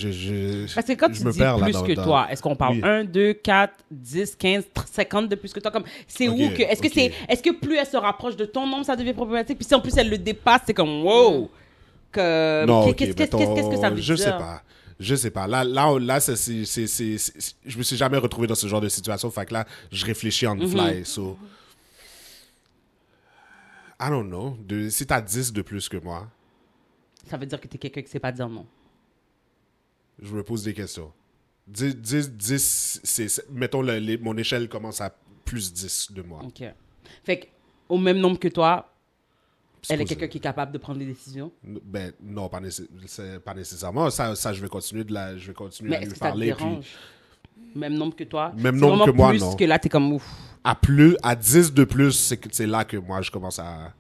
Parce que quand je tu me dis perds plus là que toi, est-ce qu'on parle Oui. 1, 2, 4, 10, 15, 50 de plus que toi? Comme, c'est Ok, où que... Est-ce que ok. est-ce que plus elle se rapproche de ton nombre, ça devient problématique? Puis si en plus elle le dépasse, c'est comme, wow! Que, Non, ok, qu'est-ce que ça veut je dire? Je sais pas. Là, je me suis jamais retrouvé dans ce genre de situation. Fait que là, je réfléchis on the fly. So, I don't know. Si t'as 10 de plus que moi, Ça veut dire que t'es quelqu'un qui sait pas dire non. je me pose des questions. 10 mettons, mon échelle commence à plus 10 de moi. OK. Fait que, au même nombre que toi, elle est Supposé. quelqu'un qui est capable de prendre des décisions. Ben, non, c'est pas nécessairement. Ça, je vais continuer Mais à est-ce lui que ça te parler. Puis, dérange? Même nombre que toi? Même C'est nombre vraiment que moi, plus non. que là, t'es comme ouf. à 10 de plus, c'est là que moi, je commence à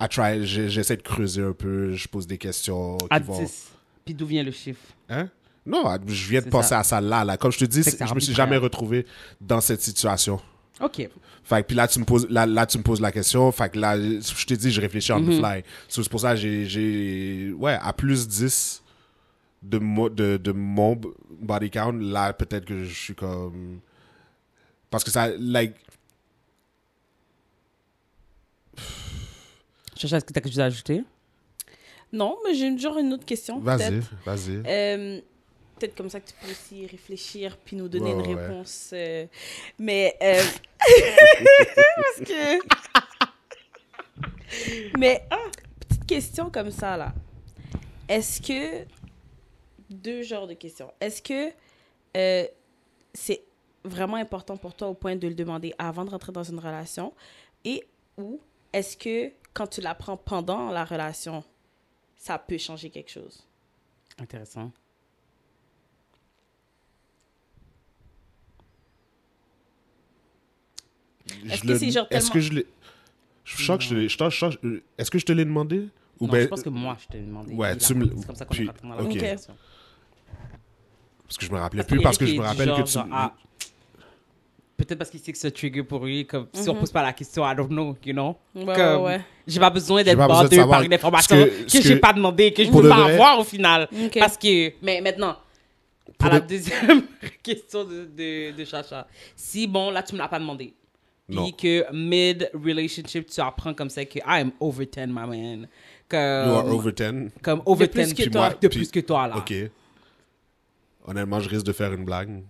try. J'essaie de creuser un peu, je pose des questions. À qui vont... 10. Puis d'où vient le chiffre? Hein? Non, je viens de C'est penser ça. à ça là. Comme je te dis, Fait que ça je me suis arbitraire. jamais retrouvé dans cette situation. OK. Fait que, puis là, tu me poses la question. Fait que là, je t'ai dit, je réfléchis on the fly. So, c'est pour ça que ouais, à plus 10 de mon body count, là, peut-être que je suis comme... Parce que ça, like... Chacha, est-ce que tu as quelque chose à ajouter? Non, mais j'ai genre une autre question. Vas-y, peut-être. vas-y. Peut-être comme ça que tu peux aussi réfléchir puis nous donner Ouais, une ouais. réponse. Mais. Parce que. Mais, petite question comme ça, là. Est-ce que. Deux genres de questions. Est-ce que c'est vraiment important pour toi au point de le demander avant de rentrer dans une relation? Et ou est-ce que quand tu l'apprends pendant la relation, ça peut changer quelque chose? Intéressant. Est-ce que c'est genre Est-ce que je l'ai... Je sens que je l'ai... Est-ce que je te l'ai demandé? Ou Non, ben- je pense que moi, je t'ai demandé. Ouais, Puis tu me- c'est comme ça qu'on puis- est rentré dans la ok. conversation. Parce que je me rappelais Parce plus, que parce que Eric je me est rappelle du que genre, tu... genre, ah, peut-être parce qu'il sait que c'est un trigger pour lui, comme si on pose pas la question, I don't know, you know? Ouais, Comme, ouais. j'ai pas besoin d'être pas besoin de bandé savoir par une information ce que j'ai que- pas demandé, que je pour peux de pas vrai- avoir au final. Ok. Parce que, mais maintenant, Pour à la de- deuxième question de Chacha, si bon, là, tu me l'as pas demandé. Non. Puis que mid-relationship, tu apprends comme ça que I'm over 10, my man. You are over 10. Comme over De plus 10 que puis toi. moi, de Puis- plus que toi, là. OK. Honnêtement, je risque de faire une blague. Du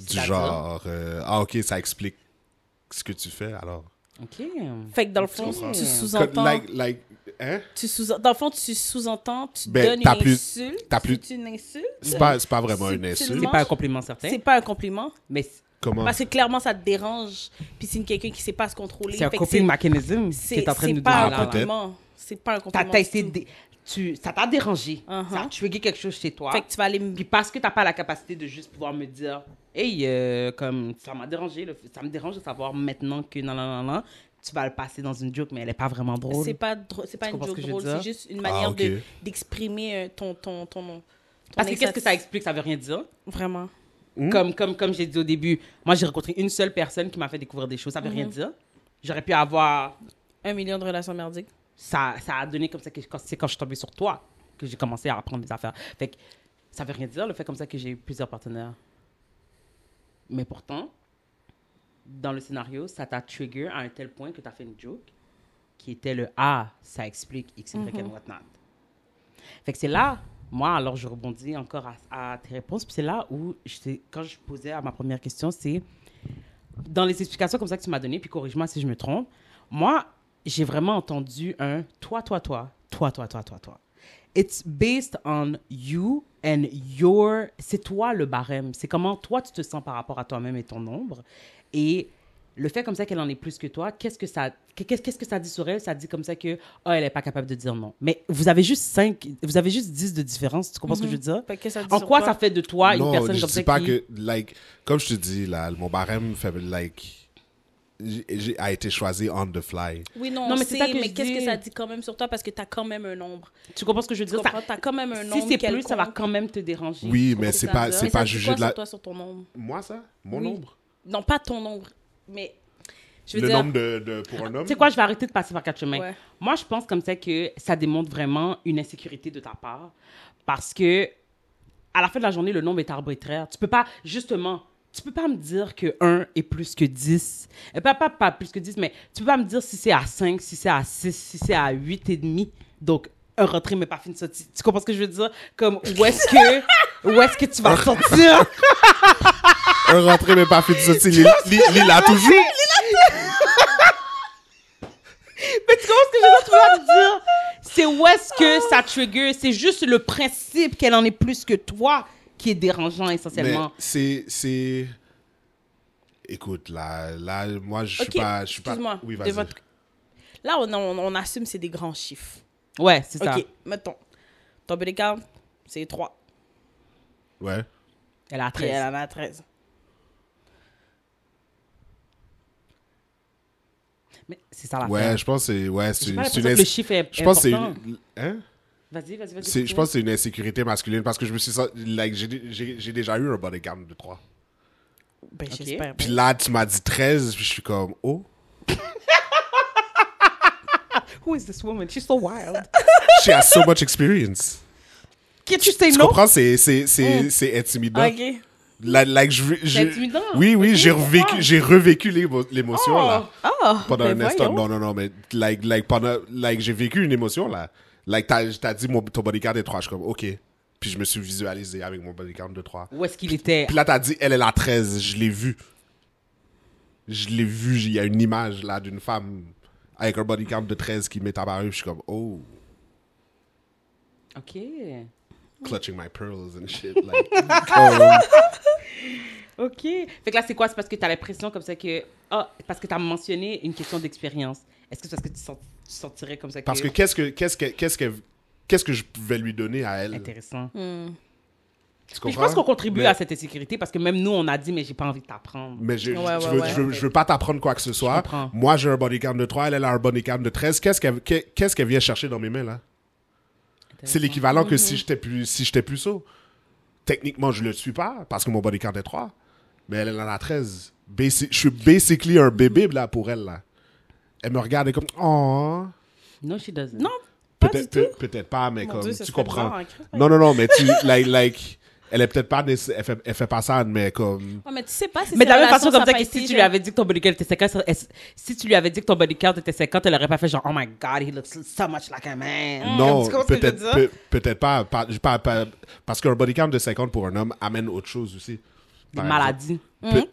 C'est-à-dire? genre... OK, ça explique ce que tu fais, alors. OK. Fait que dans le fond, tu sous-entends... Hein? Dans le fond, tu sous-entends, tu Ben, donnes t'as une plus- insulte. t'as plus- C'est une insulte. C'est pas vraiment une Subtilement. insulte. C'est pas un compliment certain. C'est pas un compliment. Mais Comment? Parce que clairement, ça te dérange. Puis c'est quelqu'un qui sait pas se contrôler. c'est un Fait que coping mécanisme qui c'est est en train de nous pas dire un là, là. compliment. C'est pas un compliment. T'as du essayé tout. ça t'a dérangé. Uh-huh. Ça a tué quelque chose chez toi. Fait que tu vas aller me... Puis parce que t'as pas la capacité de juste pouvoir me dire, hey, comme ça m'a dérangé, ça me dérange de savoir maintenant que non, tu vas le passer dans une joke, mais elle est pas vraiment drôle. C'est pas une comprends ce joke que je veux drôle, dire? c'est juste une manière ok. d'exprimer ton Parce que qu'est-ce que ça insatis- explique, ça veut rien dire. Vraiment. Comme j'ai dit au début, moi j'ai rencontré une seule personne qui m'a fait découvrir des choses, ça veut rien dire. J'aurais pu avoir 1 million de relations merdiques. ça a donné comme ça que c'est quand je suis tombée sur toi que j'ai commencé à apprendre des affaires. Fait que ça veut rien dire le fait comme ça que j'ai eu plusieurs partenaires. Mais pourtant, dans le scénario, ça t'a trigger à un tel point que tu as fait une joke qui était le ah, ça explique X, Y, and whatnot. Fait que c'est là, moi, alors je rebondis encore à tes réponses, puis c'est là où, quand je posais à ma première question, c'est dans les explications comme ça que tu m'as données, puis corrige-moi si je me trompe, moi, j'ai vraiment entendu un toi. It's based on you and your... C'est toi le barème. C'est comment toi tu te sens par rapport à toi-même et ton nombre. Et le fait comme ça qu'elle en est plus que toi, qu'est-ce que ça dit sur elle? Ça dit comme ça que elle n'est pas capable de dire non. Mais vous avez juste 10 de différence. Tu comprends ce que je veux dire? Fait que ça dit En sur quoi toi? ça fait de toi une Non, personne je comme dis ça pas qui... que, comme je te dis, là, mon barème fait, a été choisi on the fly. Oui, non, Non, mais c'est ça que je qu'est-ce que dis. ça dit quand même sur toi? Parce que t'as quand même un nombre. Tu comprends ce que je veux Tu dire? Ça- comprends? T'as quand même un nombre si c'est plus, ça va quelconque. quand même te déranger. Oui, Tu mais comprends c'est ça? pas, Mais c'est ça pas dit jugé quoi de la... sur toi, sur ton nombre? Moi, ça? Mon Oui. nombre? Non, pas ton nombre, mais... Je veux Le dire... nombre pour un homme? Tu sais quoi, je vais arrêter de passer par quatre chemins. Ouais. Moi, je pense comme ça que ça démontre vraiment une insécurité de ta part. Parce que, à la fin de la journée, le nombre est arbitraire. Tu peux pas, justement, tu peux pas me dire que 1 est plus que 10. Pas plus que 10, mais tu peux pas me dire si c'est à 5, si c'est à 6, si c'est à 8,5. Donc, un rentré, mais pas fini de sortir. Tu comprends ce que je veux dire? Comme, où est-ce que tu vas sortir? Un rentré, mais pas fait de sortie. L'île a toujours. Mais tu comprends ce que je veux dire? Tu peux pas me dire. C'est où est-ce que ça trigger? C'est juste le principe qu'elle en est plus que toi qui est dérangeant Mais essentiellement. c'est... Écoute, là, moi, je suis Ok, pas... excuse-moi. Oui, de vas-y. votre- Là, on assume c'est des grands chiffres. Ouais, c'est ça. OK, mettons. Ton body count, c'est 3. Ouais. Elle a Puis 13. elle en a 13. Mais c'est ça la Ouais, je pense que c'est... Ouais, J'ai c'est pas l'impression une... que le chiffre est Je pense que c'est important. Hein? Vas-y. Je pense que c'est une insécurité masculine parce que je me suis senti... j'ai déjà eu un body count de 3. Ben, Ok. j'espère. Puis là, tu m'as dit 13, puis je suis comme... Oh! Who is this woman? She's so wild. She has so much experience. Can't you say Tu no? comprends? C'est intimidant. OK. C'est intimidant. Oui, Ok, j'ai pourquoi? revécu l'émotion, là. Oh, Pendant ben un instant. voyons. Non, mais j'ai vécu une émotion, là. T'as dit ton body count est 3. Je suis comme, OK. Puis je me suis visualisé avec mon body count de 3. Où est-ce qu'il était? Puis là, t'as dit, elle est la 13. Je l'ai vu. Il y a une image, là, d'une femme avec un body count de 13 qui m'est apparu. Je suis comme, oh, OK. clutching my pearls and shit. Like, comme- OK. Fait que là, c'est quoi? C'est parce que tu as l'impression comme ça que... Ah, parce que tu as mentionné une question d'expérience. Est-ce que c'est parce que tu sentirais comme ça que... Parce que qu'est-ce que je pouvais lui donner à elle? Intéressant. Tu Puis je comprends? pense qu'on contribue Mais- à cette insécurité parce que même nous, on a dit, mais j'ai pas envie de t'apprendre. Mais Ouais, ouais. je veux pas t'apprendre quoi que ce soit. comprends. Moi, j'ai un body count de 3, elle a un body count de 13. Qu'est-ce qu'elle vient chercher dans mes mains, là? C'est l'équivalent que si j'étais plus saut. Techniquement, je le suis pas parce que mon body count est 3. Mais elle en a 13. Je suis basically un bébé, là, pour elle, là. Elle me regarde et comme, oh. No, she doesn't. Non, pas du tout. Peut-être pas, mais Mon comme, Dieu, ça tu serait comprends. bizarre en Christ. Non, mais elle est peut-être pas, elle fait pas ça, mais comme... Ouais, mais tu sais pas si Mais de la cette même façon relation, comme ça a que pas si été, tu lui avais dit que ton body count était 50, si tu lui avais dit que ton body count était 50, elle aurait pas fait genre, oh my God, he looks so much like a man. Non, Tu comprends ce que je veux dire? peut-être pas, parce qu'un body count de 50 pour un homme amène autre chose aussi. Des Par maladies. exemple.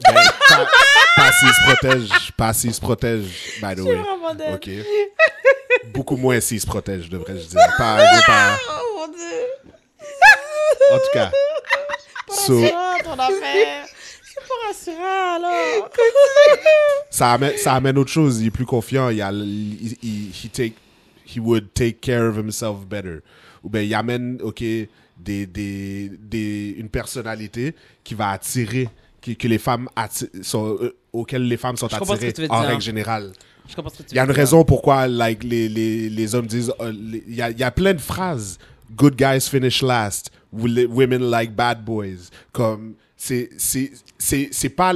Pas s'il se protège. Pas s'il se protège, by the way. vraiment dead. OK. Beaucoup moins s'il se protège, devrais-je dire. Pas... Oh mon Dieu. En tout cas. So, Rassurant, ton affaire. C'est pas rassurant, alors. ça amène autre chose. Il est plus confiant. He would take care of himself better. Ou bien, il amène, OK, une personnalité qui va attirer, que les femmes auxquelles les femmes sont Je comprends ce que attirées tu veux en dire. règle générale. Je comprends ce que tu Il y a veux une dire. raison pourquoi les hommes disent... Il y a plein de phrases. Good guys finish last. Women like bad boys. Comme... C'est pas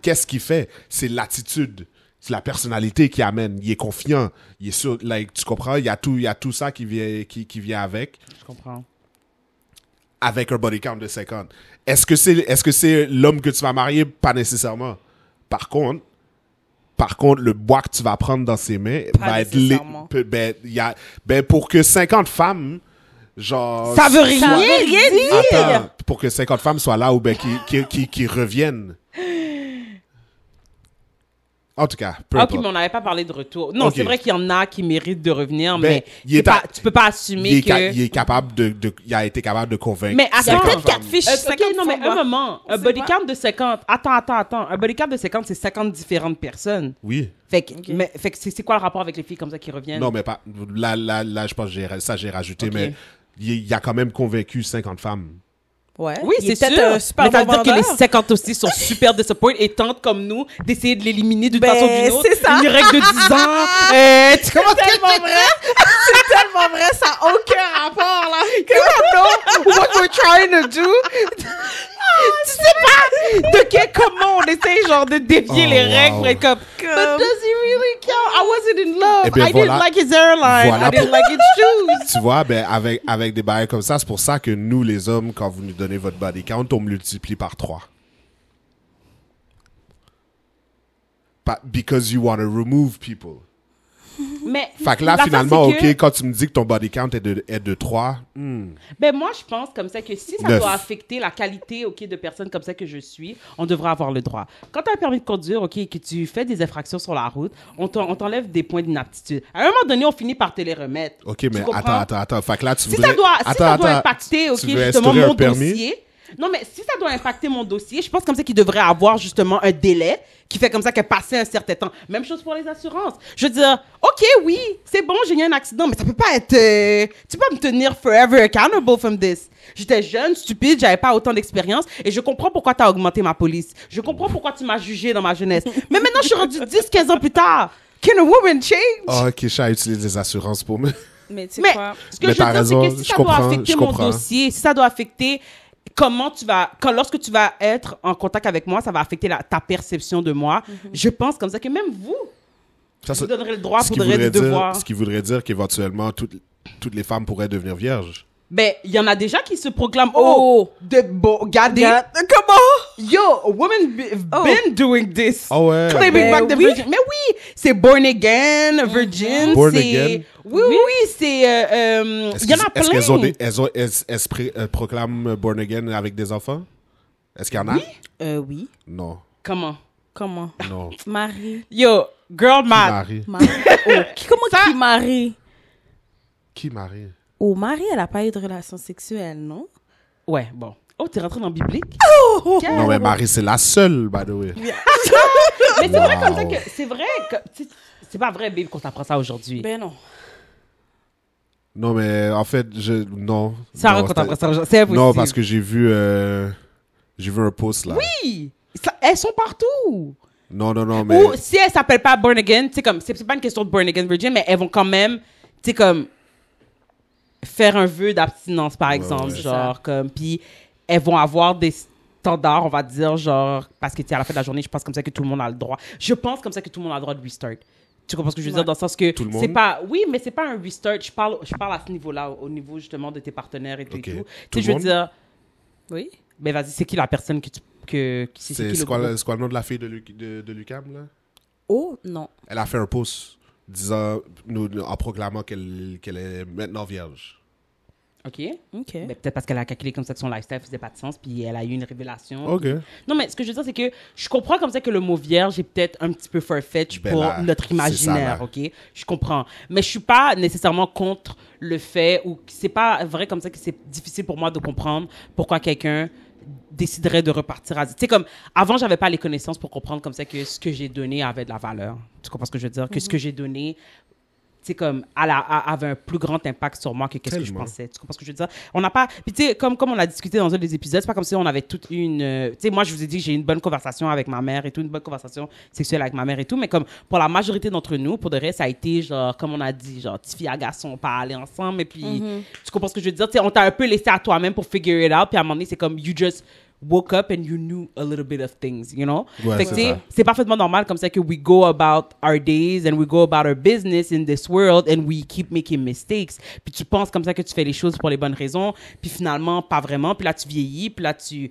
qu'est-ce qu'il fait. C'est l'attitude. C'est la personnalité qui amène. Il est confiant. Il est sûr... tu comprends? Il y a tout ça qui vient avec. Je comprends. Avec un body count de 50. Est-ce que c'est l'homme que tu vas marier? Pas nécessairement. Par contre, le bois que tu vas prendre dans ses mains Pas va être... nécessairement. Pour que 50 femmes, genre... Ça veut rien Ça veut rien dire. Attends, pour que 50 femmes soient là ou qui reviennent. En tout cas, peu Ok, importe. mais on n'avait pas parlé de retour. Non, Ok. c'est vrai qu'il y en a qui méritent de revenir, Ben, mais il est tu peux pas assumer il que... est capable il a été capable de convaincre. Mais attends, 50 peut-être femmes. 4 fiches. ok, 50 non, mais femmes, un là. moment. Un sait body pas. count de 50. Attends. Un body count de 50, c'est 50 différentes personnes. Oui. Fait que c'est quoi le rapport avec les filles comme ça qui reviennent? Non, mais pas. Là, je pense que j'ai rajouté, Ok. mais il a quand même convaincu 50 femmes. Ouais. Oui, Il est c'est peut-être sûr. un super Mais ça veut bon dire que les vendeur. 50 aussi sont super disappointed et tentent comme nous d'essayer de l'éliminer d'une Ben, façon ou d'une autre. c'est ça. Une règle de 10 ans. C'est tellement vrai. C'est tellement vrai, ça n'a aucun rapport, là. You don't know what we're trying to do. Tu sais pas de comment on essaye genre de dévier Oh, les règles wow. pour être comme But does he really count? I wasn't in love. Eh bien, I voilà. didn't like his airline. Voilà I didn't like his shoes. Tu vois, ben, avec des bails comme ça, c'est pour ça que nous, les hommes, quand vous nous donnez votre body count, on multiplie par 3. Because you want to remove people. Mais Fait que là, l'affaire, finalement, c'est que- OK, quand tu me dis que ton body count est de 3, Ben moi, je pense comme ça que si ça 9. doit affecter la qualité, ok, de personne comme ça que je suis, on devrait avoir le droit. Quand tu as un permis de conduire, ok, et que tu fais des infractions sur la route, on t'enlève des points d'inaptitude. À un moment donné, on finit par te les remettre. OK, Tu mais comprends? attends. Fait que là, tu Si voudrais... ça doit, Attends. impacter, ok, Tu veux justement instaurer mon un permis? dossier. Non, mais si ça doit impacter mon dossier, je pense comme ça qu'il devrait avoir justement un délai qui fait comme ça que passer un certain temps. Même chose pour les assurances. Je veux dire, OK, oui, c'est bon, j'ai eu un accident, mais ça peut pas être... tu peux pas me tenir forever accountable from this. J'étais jeune, stupide, j'avais pas autant d'expérience et je comprends pourquoi tu as augmenté ma police. Je comprends pourquoi tu m'as jugé dans ma jeunesse. Mais maintenant, je suis rendu 10-15 ans plus tard. Can a woman change? Ah, OK, Chat utilise des assurances pour me... Mais tu sais Mais quoi? ce que Mais je veux t'as dire, raison, c'est que si je ça doit comprends, affecter je mon comprends. dossier, si ça doit affecter comment tu vas, lorsque tu vas être en contact avec moi, ça va affecter ta perception de moi. Je pense comme ça que même vous, Ça, vous donnerez le droit, ce vous qui donnerez le voudrait devoir. dire, ce qui voudrait dire qu'éventuellement, toutes les femmes pourraient devenir vierges. Ben, il y en a déjà qui se proclament, Oh. regardez, Comment? yo, a woman been doing this. Ah ouais. Claiming Ben back the oui. virgin. Mais oui, c'est born again, virgin, Born c'est... again. Oui, c'est... Il y en a plein. Est-ce qu'elles ont elles proclament born again avec des enfants? Est-ce qu'il y en a? Oui. Non. Comment? Comment? Non. Marie. Yo, girl math. Marie. Comment Ça- qui Marie? Qui Marie? Oh, Marie, elle a pas eu de relation sexuelle, non? Ouais, bon. Oh, t'es rentré dans le biblique? Non, mais Marie, c'est la seule, by the way. Mais c'est vrai comme ça Wow. que... C'est vrai que... C'est pas vrai, babe, qu'on t'apprend ça aujourd'hui. Ben non. Non, mais en fait, non. Ça non, raconte t'apprend ça aujourd'hui. C'est impossible. non, parce que j'ai vu un post, là. Oui! Elles sont partout! Non, mais... Ou si elles s'appellent pas born again, tu sais, comme... C'est pas une question de born again virgin, mais elles vont quand même, tu sais, comme... faire un vœu d'abstinence, par exemple, ouais. genre, comme... Puis elles vont avoir des standards, on va dire, genre... Parce que, tu sais, à la fin de la journée, je pense comme ça que tout le monde a le droit. Je pense comme ça que tout le monde a le droit de restart. Tu comprends ce que je veux dire? Dans le sens que... Tout le c'est monde? pas... Oui, mais c'est pas un restart. Je parle à ce niveau-là, au niveau, justement, de tes partenaires et tout. Ok. Et tout. Tout Tu sais, le je veux monde? dire... Oui. Ben, vas-y, c'est qui la personne c'est qui C'est le quoi, groupe? c'est quoi le nom de la fille de Lucam, là? Oh, non. Elle a fait un post disant, en proclamant qu'elle est maintenant vierge. OK? OK. Ben, peut-être parce qu'elle a calculé comme ça que son lifestyle faisait pas de sens, puis elle a eu une révélation. OK. Non, mais ce que je veux dire, c'est que je comprends comme ça que le mot vierge est peut-être un petit peu farfetch Ben pour là, notre c'est ça, imaginaire, là. OK? Je comprends. Mais je suis pas nécessairement contre le fait, ou c'est pas vrai comme ça que c'est difficile pour moi de comprendre pourquoi quelqu'un déciderait de repartir à... Tu sais, comme, avant, j'avais pas les connaissances pour comprendre comme ça que ce que j'ai donné avait de la valeur. Tu comprends ce que je veux dire? Que ce que j'ai donné... Tu sais, comme, avait un plus grand impact sur moi que qu'est-ce que je Tellement. pensais. Tu comprends ce que je veux dire? On n'a pas... Puis, tu sais, comme on a discuté dans un des épisodes, c'est pas comme si on avait toute une... tu sais, moi, je vous ai dit que j'ai une bonne conversation avec ma mère et tout, une bonne conversation sexuelle avec ma mère et tout, mais comme, pour la majorité d'entre nous, pour de vrai, ça a été, genre, comme on a dit, genre, petite fille à garçon, pas aller ensemble, et puis, tu comprends ce que je veux dire? Tu sais, on t'a un peu laissé à toi-même pour figure it out, puis à un moment donné, c'est comme, you just woke up and you knew a little bit of things, you know? Ouais, Fait que, c'est tu sais, ça. c'est parfaitement normal comme ça que we go about our days and we go about our business in this world and we keep making mistakes. Puis tu penses comme ça que tu fais les choses pour les bonnes raisons, puis finalement, pas vraiment. Puis là, tu vieillis, puis là, tu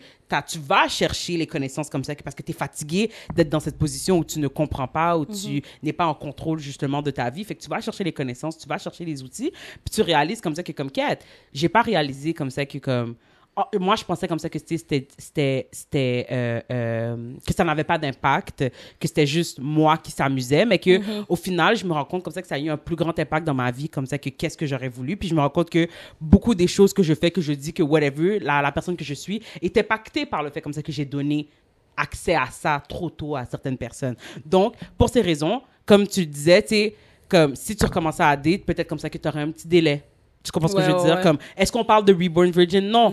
vas chercher les connaissances comme ça parce que tu es fatigué d'être dans cette position où tu ne comprends pas, où tu n'es pas en contrôle justement de ta vie. Fait que tu vas chercher les connaissances, tu vas chercher les outils, puis tu réalises comme ça que comme quête. J'ai pas réalisé comme ça que comme... moi, je pensais comme ça que que ça n'avait pas d'impact, que c'était juste moi qui s'amusais, mais que au final, je me rends compte comme ça que ça a eu un plus grand impact dans ma vie, comme ça que qu'est-ce que j'aurais voulu. Puis je me rends compte que beaucoup des choses que je fais, que je dis, que whatever, la personne que je suis, est impactée par le fait comme ça que j'ai donné accès à ça trop tôt à certaines personnes. Donc, pour ces raisons, comme tu le disais, tu sais, comme si tu recommençais à date, peut-être comme ça que tu aurais un petit délai. Tu comprends ce que je veux dire? Ouais. Comme, est-ce qu'on parle de Reborn Virgin? Non.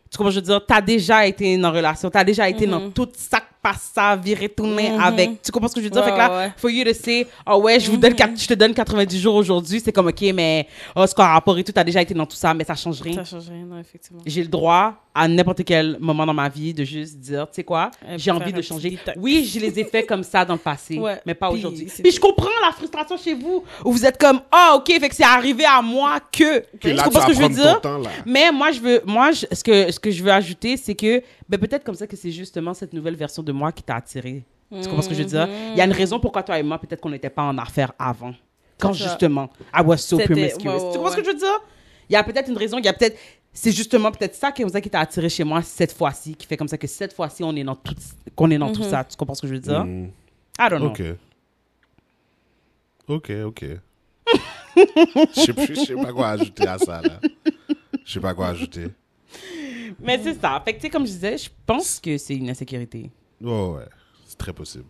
Tu comprends ce que je veux dire? T'as déjà été en relation, t'as déjà été dans tout ça, pas ça, virer tourner avec. Tu comprends ce que je veux dire? Fait que là, for you to say, oh ouais, je te donne 90 jours aujourd'hui, c'est comme, OK, mais c'est quoi rapport et tout, t'as déjà été dans tout ça, mais ça change rien. Ça change rien, non, effectivement. J'ai le droit, à n'importe quel moment dans ma vie, de juste dire, tu sais quoi, j'ai envie de changer. Oui, je les ai fait comme ça dans le passé, mais pas aujourd'hui. Puis je comprends la frustration chez vous, où vous êtes comme, OK, fait que c'est arrivé à moi que... Puis là, tu comprends ce que je veux dire? ton temps, là. Mais moi, ce que je veux ajouter, c'est que peut-être comme ça que c'est justement cette nouvelle version de moi qui t'a attiré. Tu comprends ce que je veux dire? Il y a une raison pourquoi toi et moi, peut-être qu'on n'était pas en affaires avant. Quand justement, I was so promiscuous. Tu comprends ce que je veux dire? Il y a peut-être une raison, il y a peut-être... C'est justement peut-être ça qui t'a attiré chez moi cette fois-ci, qui fait comme ça que cette fois-ci, on est dans tout, qu'on est dans tout ça. Tu comprends ce que je veux dire? I don't know. OK. Je sais pas quoi ajouter à ça, là. Je sais pas quoi ajouter. Mais c'est ça. Fait que, tu sais, comme je disais, je pense que c'est une insécurité. Oh, ouais. C'est très possible.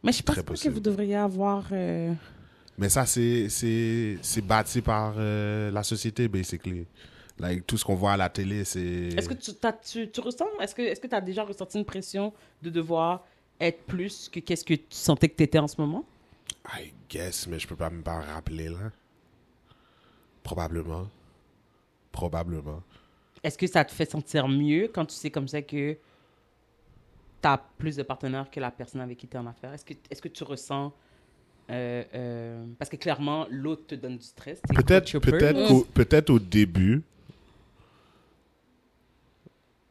Mais je pense Très pas possible. que vous devriez avoir... Mais ça, c'est bâti par la société, basically. Like, tout ce qu'on voit à la télé, c'est... Est-ce que tu ressens... Est-ce que tu as déjà ressenti une pression de devoir être plus que qu'est-ce que tu sentais que tu étais en ce moment? I guess, mais je peux pas me pas rappeler, là. Probablement. Est-ce que ça te fait sentir mieux quand tu sais comme ça que tu as plus de partenaires que la personne avec qui tu es en affaires? Est-ce que tu ressens... parce que clairement, l'autre te donne du stress. Peut-être au début,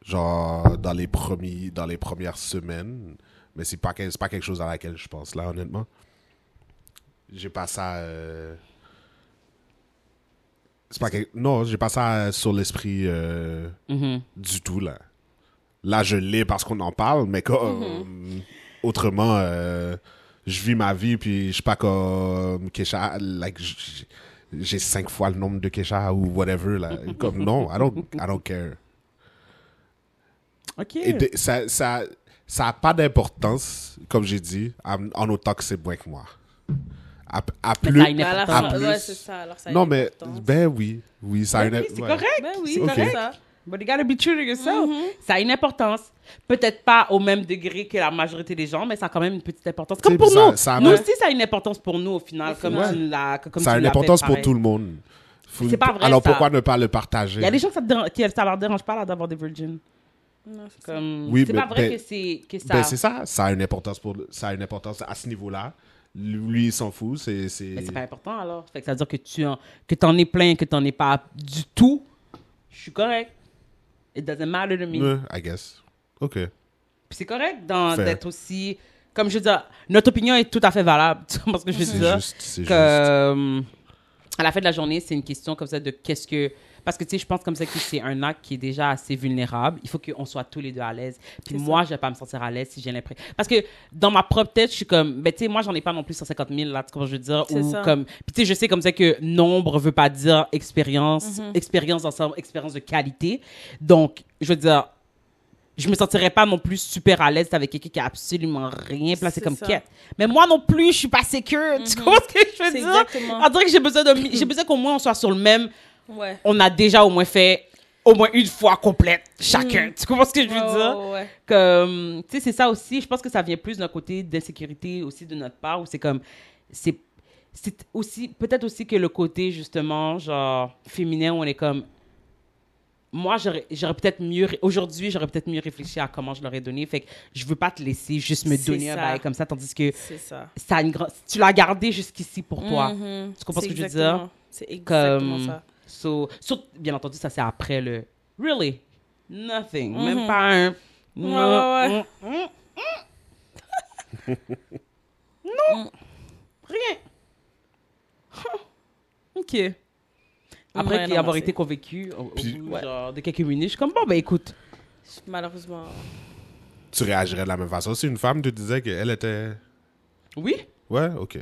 genre dans les premières semaines, mais c'est pas quelque chose à laquelle je pense là, honnêtement. J'ai pas ça... Non, j'ai pas ça sur l'esprit du tout, là. Là, je l'ai parce qu'on en parle, mais autrement, je vis ma vie, puis je sais pas comme Kesha, like, j'ai 5 fois le nombre de Kesha ou whatever, là. Comme, non, I don't care. OK. Et ça a pas d'importance, comme j'ai dit, en autant que c'est moins que moi. À plus... Ça a une importance. plus- Ouais, c'est ça. Alors, ça a Non, une mais, importance. ben oui, ça a une... C'est ouais. correct. Ben oui, C'est c'est correct. ça. But you gotta be true to yourself. Ça a une importance. Peut-être pas au même degré que la majorité des gens, mais ça a quand même une petite importance. Comme Tu pour sais, nous. ça a Nous pas- aussi, ça a une importance pour nous au final. Comme Ouais. tu l'as comme Ça a tu une l'as fait, importance pour pareil. tout le monde. C'est pas vrai, Alors ça. pourquoi ne pas le partager? Il y a des gens que ça leur dérange pas là, d'avoir des virgins. Non, c'est ça. Comme, Oui, c'est mais pas vrai ben- que ça... Ben, c'est ça. Ça a une importance à ce niveau-là. Lui, il s'en fout. Mais c'est pas important alors. Fait que ça veut dire que t'en es plein, que t'en es pas du tout. Je suis correct. It doesn't matter to me. I guess. OK. Puis c'est correct Fair. d'être aussi... Comme je veux dire, notre opinion est tout à fait valable. Tu comprends ce que je veux dire? C'est juste. À la fin de la journée, c'est une question comme ça de qu'est-ce que... Parce que, tu sais, je pense comme ça que c'est un acte qui est déjà assez vulnérable. Il faut qu'on soit tous les deux à l'aise. Puis moi, je vais pas me sentir à l'aise si j'ai l'impression... Parce que dans ma propre tête, je suis comme... Ben, tu sais, moi, j'en ai pas non plus 150 000, là, tu comprends ce que je veux dire? C'est ça. Comme... Puis, tu sais, je sais comme ça que nombre veut pas dire expérience. Expérience ensemble, expérience de qualité. Donc, je veux dire... Je me sentirais pas non plus super à l'aise avec quelqu'un qui a absolument rien placé C'est comme ça. quête. Mais moi non plus, je suis pas sécure. Tu comprends ce que je veux C'est dire? exactement. On dirait que j'ai besoin qu'au moins on soit sur le même. Ouais. On a déjà au moins fait au moins une fois complète chacun. Tu comprends ce que je veux dire? Ouais. Comme, tu sais, c'est ça aussi. Je pense que ça vient plus d'un côté d'insécurité aussi de notre part où c'est comme, c'est aussi, peut-être aussi que le côté justement, genre, féminin où on est comme, moi, j'aurais peut-être aujourd'hui, j'aurais peut-être mieux réfléchi à comment je l'aurais donné. Fait que je veux pas te laisser juste me C'est donner un ça. bail comme ça, tandis que C'est ça. ça a tu l'as gardé jusqu'ici pour toi. Tu comprends ce que je veux dire? C'est exactement Comme, ça. bien entendu, ça c'est après le really nothing, même pas un. Ouais. Non, rien. Ok. Après Ouais, qu'il non, avoir c'est- été convaincu au Puis- bout, genre, de quelques minutes, je suis comme bon, ben écoute. Malheureusement. Tu réagirais de la même façon si une femme te disait qu'elle était... Oui, Ouais, OK.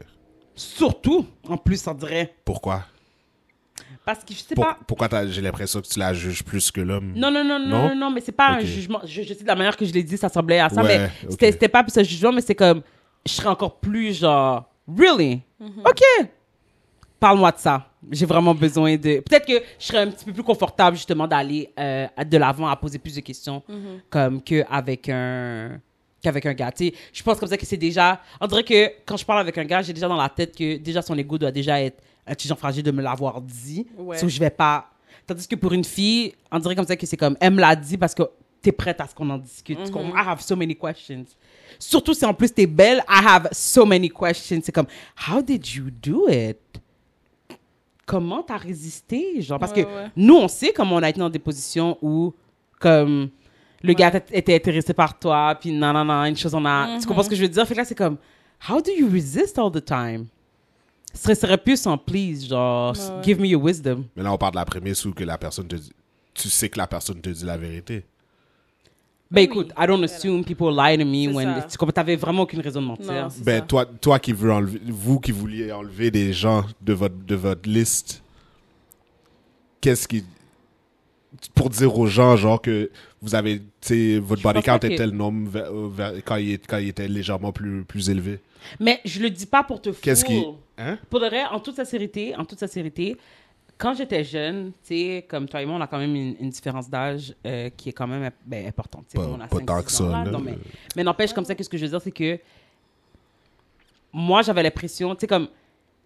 surtout, en plus, on dirait. Pourquoi? Parce que je sais pas. Pourquoi j'ai l'impression que tu la juges plus que l'homme? Non, mais c'est pas un Ok. jugement. Je sais de la manière que je l'ai dit, ça semblait à ça, Ouais, mais ok. c'était pas plus un jugement, mais c'est comme, je serais encore plus genre, really? OK. Parle-moi de ça. J'ai vraiment besoin de... Peut-être que je serais un petit peu plus confortable, justement, d'aller de l'avant à poser plus de questions comme qu'avec un gars. Tu sais, je pense comme ça que c'est déjà... On dirait que quand je parle avec un gars, j'ai déjà dans la tête que déjà son ego doit déjà être intelligent, fragile de me l'avoir dit. Ouais. So, je vais pas... Tandis que pour une fille, on dirait comme ça que c'est comme, elle me l'a dit parce que t'es prête à ce qu'on en discute. Tu comprends? I have so many questions. Surtout si en plus t'es belle, I have so many questions. C'est comme, how did you do it? Comment t'as résisté? Genre, parce que Ouais. nous, on sait comment on a été dans des positions où, comme, le gars était intéressé par toi, puis nanana, une chose, on a... Tu comprends ce que je veux dire? Fait que là, c'est comme, how do you resist all the time? Ce serait plus en please, genre, give me your wisdom. Mais là, on parle de la prémisse où que la personne te dit... Tu sais que la personne te dit la vérité. Ben Oui, écoute, I don't assume people lie to me C'est when... ça. Tu comprends? T'avais vraiment aucune raison de mentir. Non, c'est Ben, ça. toi qui veux enlever... Vous qui vouliez enlever des gens de votre liste, qu'est-ce qui... Pour dire aux gens, genre, que vous avez... Tu sais, votre Je pense body count pas que- était le nombre quand il était légèrement plus élevé. Mais je le dis pas pour te Qu'est-ce qui... fool. Hein? Pour de vrai, en toute sincérité, quand j'étais jeune, tu sais, comme toi et moi, on a quand même une différence d'âge qui est quand même importante. Tu sais, Pas- on a pas 5, tant 6 que ça, ans, là. non, mais n'empêche, comme ça, que ce que je veux dire, c'est que moi, j'avais l'impression, tu sais, comme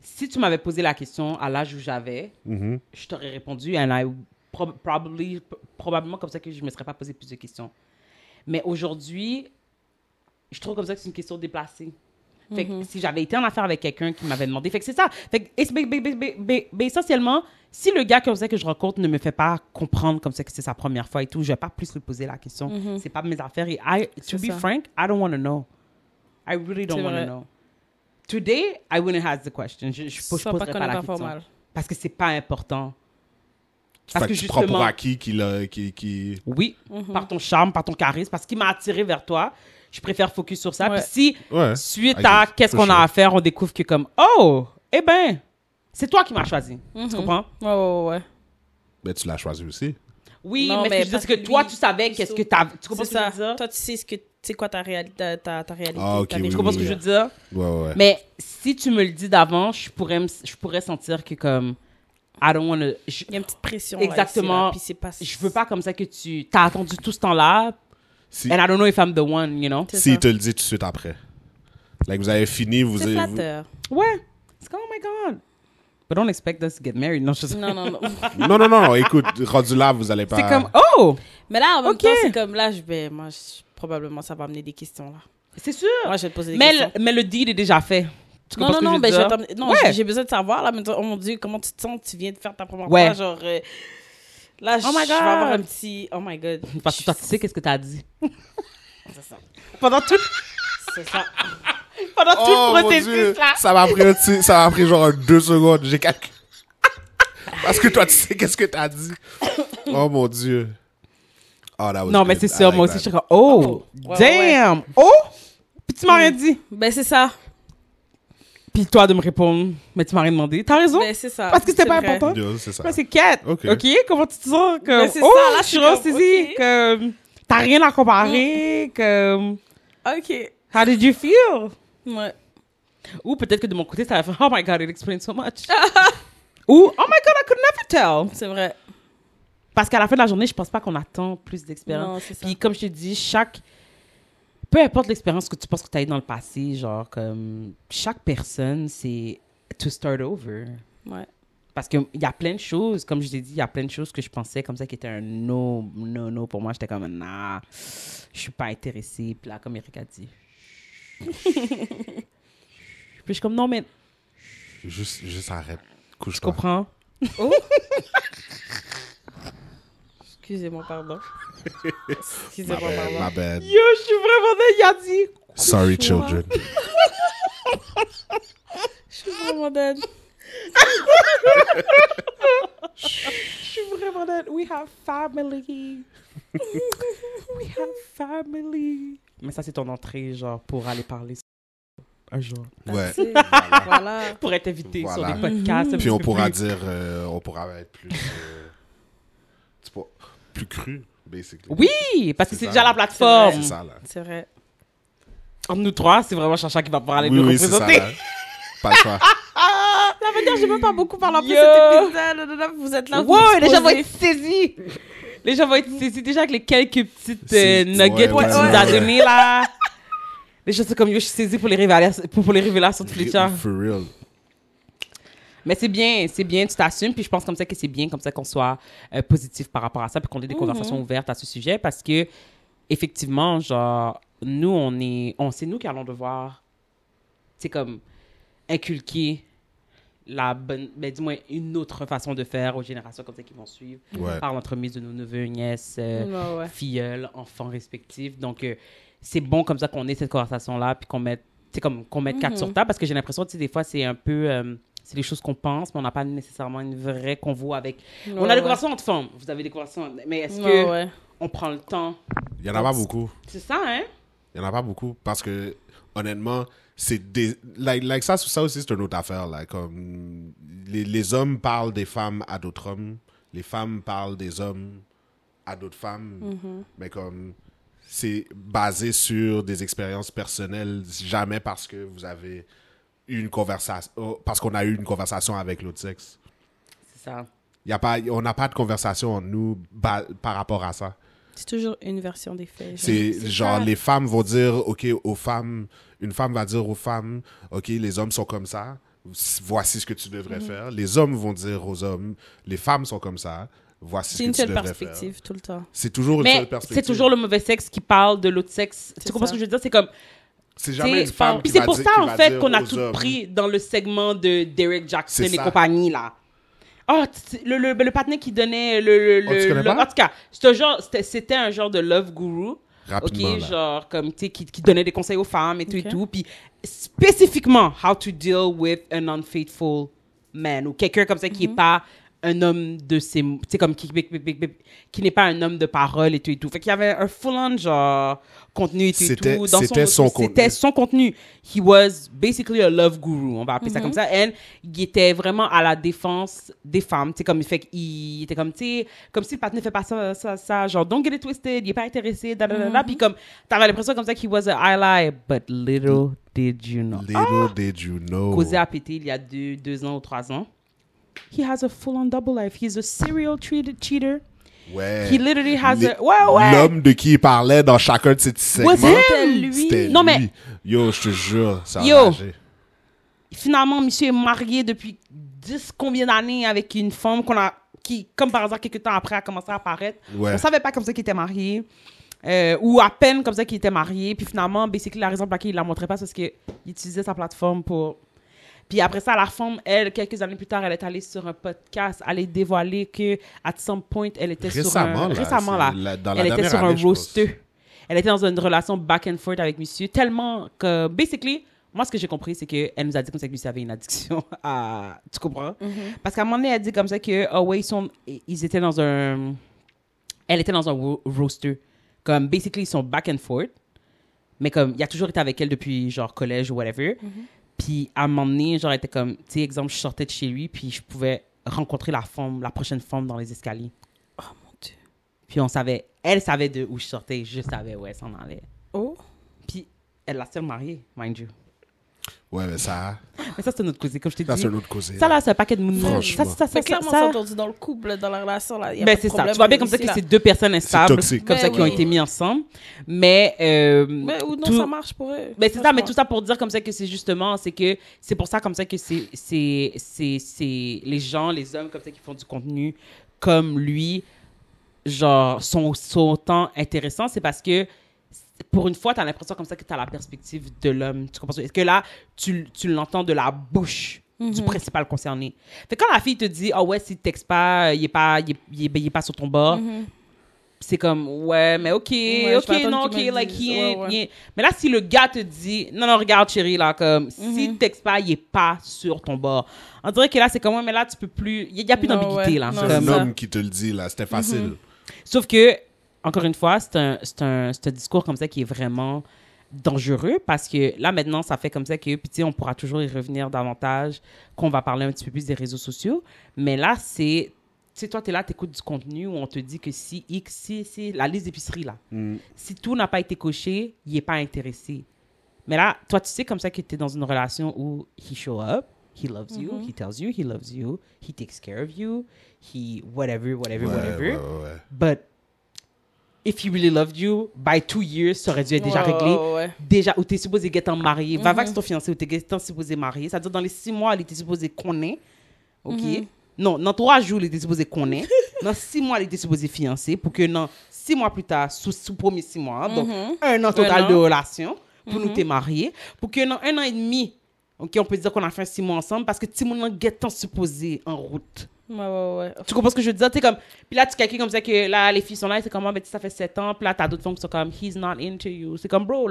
si tu m'avais posé la question à l'âge où j'avais, Mhm. je t'aurais répondu, and I probablement comme ça que je me serais pas posé plus de questions. Mais aujourd'hui, je trouve comme ça que c'est une question déplacée. Fait que si j'avais été en affaire avec quelqu'un qui m'avait demandé, fait que c'est ça. Fait que essentiellement, si le gars comme ça que je rencontre ne me fait pas comprendre comme ça que c'est sa première fois et tout, je vais pas plus lui poser la question. C'est pas mes affaires. Et to be ça. frank, I don't want to know. I really don't C'est want to vrai. know. Today, I wouldn't have the question. Je Soit poserais pas connaît la pas question. formal. Parce que c'est pas important. Fait que tu prends pour acquis qui... Oui, par ton charme, par ton charisme, parce qu'il m'a attiré vers toi. Je préfère focus sur ça. Ouais. Puis si, Ouais. suite I à get- qu'est-ce for qu'on a sure. à faire, on découvre que comme, oh, eh ben, c'est toi qui m'as choisi. Tu comprends? Ouais. Ben, tu l'as choisi aussi. Oui, Non, mais, mais ce que je veux dire, parce c'est que que toi, lui, tu savais il qu'est-ce saute. que t'as... Tu comprends C'est ce que je ça. veux dire? Toi, tu sais c'est quoi ta réalité. Ta réalité. Ah, ok, ta oui, Tu vie. comprends ce que je veux dire? Ouais. Mais si tu me le dis d'avant, je pourrais sentir que comme, I don't want to... Il y a une petite pression. Exactement. Là, ici, là, puis c'est pas... Je veux pas comme ça que tu... T'as attendu tout ce temps-là, Si, and I don't know if I'm the one, you know? C'est s'il ça. te le dit tout de suite après. Like, vous avez fini, vous C'est avez... flatteur. Ouais. C'est comme, oh my God. But don't expect us to get married. Non, je sais. Non. Non, écoute, rendu là, vous allez pas... C'est comme, oh! Mais là, en même Ok. temps, c'est comme là, probablement, ça va amener des questions, là. C'est sûr. Moi, je vais te poser des mais, questions. mais le deal est déjà fait. Tu comprends ce que je veux mais dire? Ouais. j'ai besoin de savoir, là, mais oh mon Dieu, comment tu te sens? Tu viens de faire ta première Ouais. fois, genre... là, Oh my je vais avoir God. un petit... Oh my God. Parce que toi, tu sais qu'est-ce que t'as dit. C'est ça. Pendant tout, C'est ça. pendant tout Oh, le mon Dieu, processus, là. ça m'a pris genre 2 secondes. J'ai calculé. Parce que toi, tu sais qu'est-ce que t'as dit. Oh mon Dieu. Oh, that was Non, mais good. c'est ça, I like moi aussi, that. je suis comme, oh, Ouais, damn, oh! Puis tu m'as rien dit. Ben, c'est ça. Puis toi de me répondre, mais tu m'as rien demandé. T'as raison. Ben, c'est ça. Parce que c'était C'est pas vrai. important. Yo, c'est ça. Ouais, c'est 4. Ok. OK, comment tu te sens? Comme, Mais c'est oh, ça, là, je je suis suis comme, ressaisie. ok. Comme, t'as rien à comparer. Comme, OK. how did you feel? Ouais. Ou peut-être que de mon côté, ça va faire, oh my God, it explains so much. Ou, oh my God, I could never tell. C'est vrai. Parce qu'à la fin de la journée, je pense pas qu'on attend plus d'expérience. Non, c'est ça. Puis comme je te dis, peu importe l'expérience que tu penses que tu as eu dans le passé, genre, comme, chaque personne, c'est to start over. Ouais. Parce qu'il y a plein de choses, comme je t'ai dit, il y a plein de choses que je pensais comme ça qui étaient un no pour moi. J'étais comme, nah, je suis pas intéressée. Puis là, comme Eric a dit. Puis je suis comme, non, mais Juste arrête. tu Couche-toi. comprends? Oh! Excusez-moi, pardon. Excusez-moi, My bad, pardon. my bad. Yo, je suis vraiment dead, il a dit. Sorry, children. Je suis vraiment dead. Je suis vraiment dead. We have family. We have family. Mais ça, c'est ton entrée, genre, pour aller parler un jour. Ouais. C'est- Voilà. Pour être invité Voilà. sur des podcasts. un Puis on petit peu pourra plus- dire, on pourra être plus, c'est pas, plus cru, basically. Oui, parce que c'est ça. déjà la plateforme. C'est ça, là. C'est vrai. Entre nous trois, c'est vraiment Chacha qui va pouvoir aller Oui, nous oui, c'est ça, représenter. là. Pas le choix. La manière, j'ai même pas beaucoup parlé en plus Yo. cet épisode. Vous êtes là, vous Wow, les gens vont exposez. être saisis. Les gens vont être saisis déjà avec les quelques petites C'est- nuggets ouais, que tu ouais, nous as ouais. donné là. Les gens sont comme, yo, je suis saisie pour les révélations de Fletcher. For real. Mais c'est bien, tu t'assumes, puis je pense comme ça que c'est bien, comme ça qu'on soit positif par rapport à ça, puis qu'on ait des conversations ouvertes à ce sujet, parce que, effectivement, genre, nous, c'est nous qui allons devoir, c'est comme, inculquer la bonne, ben, dis-moi, une autre façon de faire aux générations comme ça qui vont suivre, Ouais. par l'entremise de nos neveux, nièces, Ouais. filleuls, enfants respectifs. Donc, c'est bon comme ça qu'on ait cette conversation-là, puis qu'on mette carte sur table, parce que j'ai l'impression, tu sais, des fois, c'est un peu... c'est des choses qu'on pense, mais on n'a pas nécessairement une vraie convo avec... on a des conversations entre femmes. Vous avez des conversations... Mais est-ce que on prend le temps? Il y en a pas beaucoup. C'est ça, hein? Il y en a pas beaucoup parce que, honnêtement, c'est des... Like ça aussi, c'est une autre affaire. Là, comme les hommes parlent des femmes à d'autres hommes. Les femmes parlent des hommes à d'autres femmes. Mais comme... C'est basé sur des expériences personnelles, jamais parce que vous avez eu une conversation, parce qu'on a eu une conversation avec l'autre sexe. C'est ça. On n'a pas de conversation entre nous par rapport à ça. C'est toujours une version des faits. C'est genre, les femmes vont dire, OK, aux femmes, une femme va dire aux femmes, OK, les hommes sont comme ça, voici ce que tu devrais faire. Les hommes vont dire aux hommes, les femmes sont comme ça, voici ce C'est que une tu seule devrais perspective faire. tout le temps. C'est toujours une Mais seule perspective. c'est toujours le mauvais sexe qui parle de l'autre sexe. Tu comprends ça. ce que je veux dire? C'est comme... C'est jamais une T'sais, femme puis qui c'est va pour dire, ça, qui en va fait, dire qu'on a aux tout hommes. pris dans le segment de Derek Jackson C'est et ça. compagnie, là. Oh, le patin qui donnait tu connais pas? en tout cas, c'était un genre de love guru. Rapidement, OK, là. genre, comme, tu sais, qui donnait des conseils aux femmes et tout Ok. et tout. Puis, spécifiquement, how to deal with an unfaithful man. Ou quelqu'un comme ça qui n'est pas un homme de ses... Tu sais, comme qui n'est pas un homme de parole et tout et tout. Fait qu'il y avait un full-on, genre, contenu et tout et C'était- tout. c'était son contenu. C'était son contenu. He was basically a love guru, on va appeler ça comme ça. Et il était vraiment à la défense des femmes. Tu sais, comme, il était comme, tu sais, comme si le partenaire fait pas ça, genre, don't get it twisted, il est pas intéressé, Puis comme, t'avais l'impression comme ça qu'il was a ally, but little did you know. Little did you know. Causé à péter il y a 2 ans ou 3 ans. He has a full-on double life. He's a serial cheater. Ouais. He literally has Les- a... Ouais. L'homme de qui il parlait dans chacun de ces petits segments. C'était lui. C'était Non, mais- lui. Yo, je te jure, ça a Yo. enragé. Finalement, monsieur est marié depuis 10 combien d'années avec une femme qui, comme par hasard, quelques temps après, a commencé à apparaître. Ouais. On savait pas comme ça qu'il était marié. Ou à peine comme ça qu'il était marié. Puis finalement, basically, la raison pour laquelle il la montrait pas, c'est parce qu'il utilisait sa plateforme pour... Puis après ça, la femme, elle, quelques années plus tard, elle est allée sur un podcast, aller dévoiler que, at some point, elle était Récemment, là, récemment, c'est là, dans la elle était dernière sur un année, je pense. roster. Elle était dans une relation back and forth avec monsieur, tellement que, basically, moi, ce que j'ai compris, c'est qu'elle nous a dit comme ça que lui avait une addiction à... Tu comprends? Parce qu'à un moment donné, elle dit comme ça que, oh ouais, ils étaient dans un... Elle était dans un roster. Comme, basically, ils sont back and forth. Mais comme, il a toujours été avec elle depuis, genre, collège ou whatever. Puis, à un moment donné, genre, elle était comme... Tu sais, exemple, je sortais de chez lui, puis je pouvais rencontrer la prochaine femme dans les escaliers. Oh, mon Dieu. Puis, on savait... Elle savait de où je sortais. Je savais où elle s'en allait. Oh. Puis, elle l'a still mariée, mind you. Ouais, mais ça... Mais ça, c'est notre cause. Comme je t'ai Ça, dit. c'est un autre cause. Ça, là, c'est un paquet de mouvements. Franchement. Ça, Mais clairement, c'est entendu dans le couple, dans la relation. Là. Ben, c'est ça. Tu vois bien comme ça que c'est deux personnes instables, toxique. comme ça, Ben qui ont oui. été mis ensemble. Mais, Mais ou non, tout- ça marche pour eux. ben, c'est ça, mais tout ça pour dire comme ça que c'est justement, c'est que c'est pour ça comme ça que c'est les gens, les hommes comme ça qui font du contenu comme lui, genre, sont autant intéressants. C'est parce que pour une fois, tu as l'impression comme ça que tu as la perspective de l'homme. Tu comprends? Est-ce que là, tu l'entends de la bouche du principal concerné. Fait que quand la fille te dit, ah ouais, si tu textes pas, il est pas sur ton bord, c'est comme, ouais, mais ok, Ouais, ok, je vais non, attendre ok, qu'il me like, dise. he ain't- Ouais, ouais. he ain't- Mais là, si le gars te dit, non, regarde, chérie, là, comme, si tu textes pas, il est pas sur ton bord. On dirait que là, c'est comme, ouais, mais là, tu peux plus, il y a plus Non, d'ambiguïté, ouais. là. Non, C'est Comme- un ça. homme qui te le dit, là. C'était facile. Sauf que, encore une fois, c'est un discours comme ça qui est vraiment dangereux parce que là, maintenant, ça fait comme ça que, puis tu sais, on pourra toujours y revenir davantage, qu'on va parler un petit peu plus des réseaux sociaux. Mais là, c'est, tu sais, toi, tu es là, tu écoutes du contenu où on te dit que si la liste d'épicerie, là, si tout n'a pas été coché, il n'est pas intéressé. Mais là, toi, tu sais comme ça que tu es dans une relation où he show up, he loves you, he tells you he loves you, he takes care of you, he whatever. Ouais. But if he really loved you, by 2 years, ça aurait dû être déjà Ouais, réglé. ouais. Déjà, où t'es supposé être marié. Va avec ton fiancé, où t'es supposé marié. C'est-à-dire, dans les 6 mois, il était supposé connaître. OK? Non, dans 3 jours, il était supposé connaître. Dans 6 mois, il était supposé fiancé. Pour que dans 6 mois plus tard, sous premier 6 mois, donc 1 an total an. de relation, pour nous t'es marié. Pour que dans 1 an et demi, OK, on peut dire qu'on a fait 6 mois ensemble parce que tout le monde est supposé en route. Ouais. Tu comprends ce que je veux dire? Tu sais, comme, puis là, tu calcules comme ça que là, les filles sont là, et c'est comme, ah, ben, ça fait 7 ans, puis là, t'as d'autres femmes qui sont comme, he's not into you. C'est comme, bro,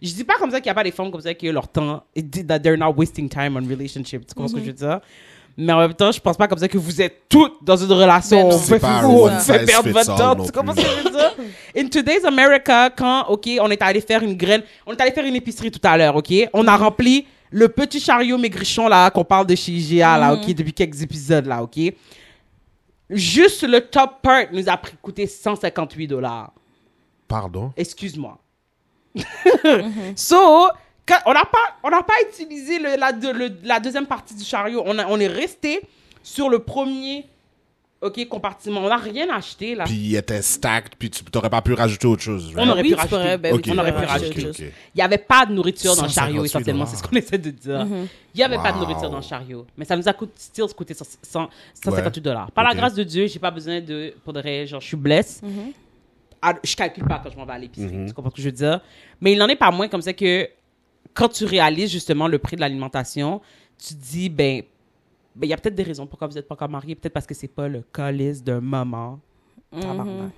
je dis pas comme ça qu'il y a pas des femmes comme ça qui ont leur temps, that they're not wasting time on relationship. Tu comprends ce que je veux dire? Mais en même temps, je pense pas comme ça que vous êtes toutes dans une relation Ben non. où C'est pas on one fait size perdre fits votre all temps. non Tu comprends plus. ce que je veux dire? In today's America, quand, OK, on est allé faire une épicerie tout à l'heure, OK? On a rempli le petit chariot maigrichon, là, qu'on parle de chez IGA, là, OK, depuis quelques épisodes, là, OK? Juste le top part nous a coûté $158. Pardon? Excuse-moi. So, on n'a pas utilisé la deuxième partie du chariot. On est resté sur le premier compartiment. On n'a rien acheté, là. Puis il était stacked, puis tu n'aurais pas pu rajouter autre chose. On aurait Oui, pu tu rajouter. pourrais, ben oui, Ok. tu On aurait pu pourrais rajouter. rajouter. Ok. Il n'y avait pas de nourriture dans le chariot, 158 essentiellement. C'est ce qu'on essaie de dire. Il n'y avait pas de nourriture dans le chariot. Mais ça nous a coûté $158. Par la Ok. grâce de Dieu, j'ai pas besoin de... Pour de vrai, genre, je suis blessée. Je calcule pas quand je m'en vais à l'épicerie. Tu comprends ce que je veux dire? Mais il n'en est pas moins comme ça que quand tu réalises justement le prix de l'alimentation, tu te dis, ben, il y a peut-être des raisons pourquoi vous n'êtes pas encore mariés. Peut-être parce que c'est pas le calice d'un maman. Tabarnak.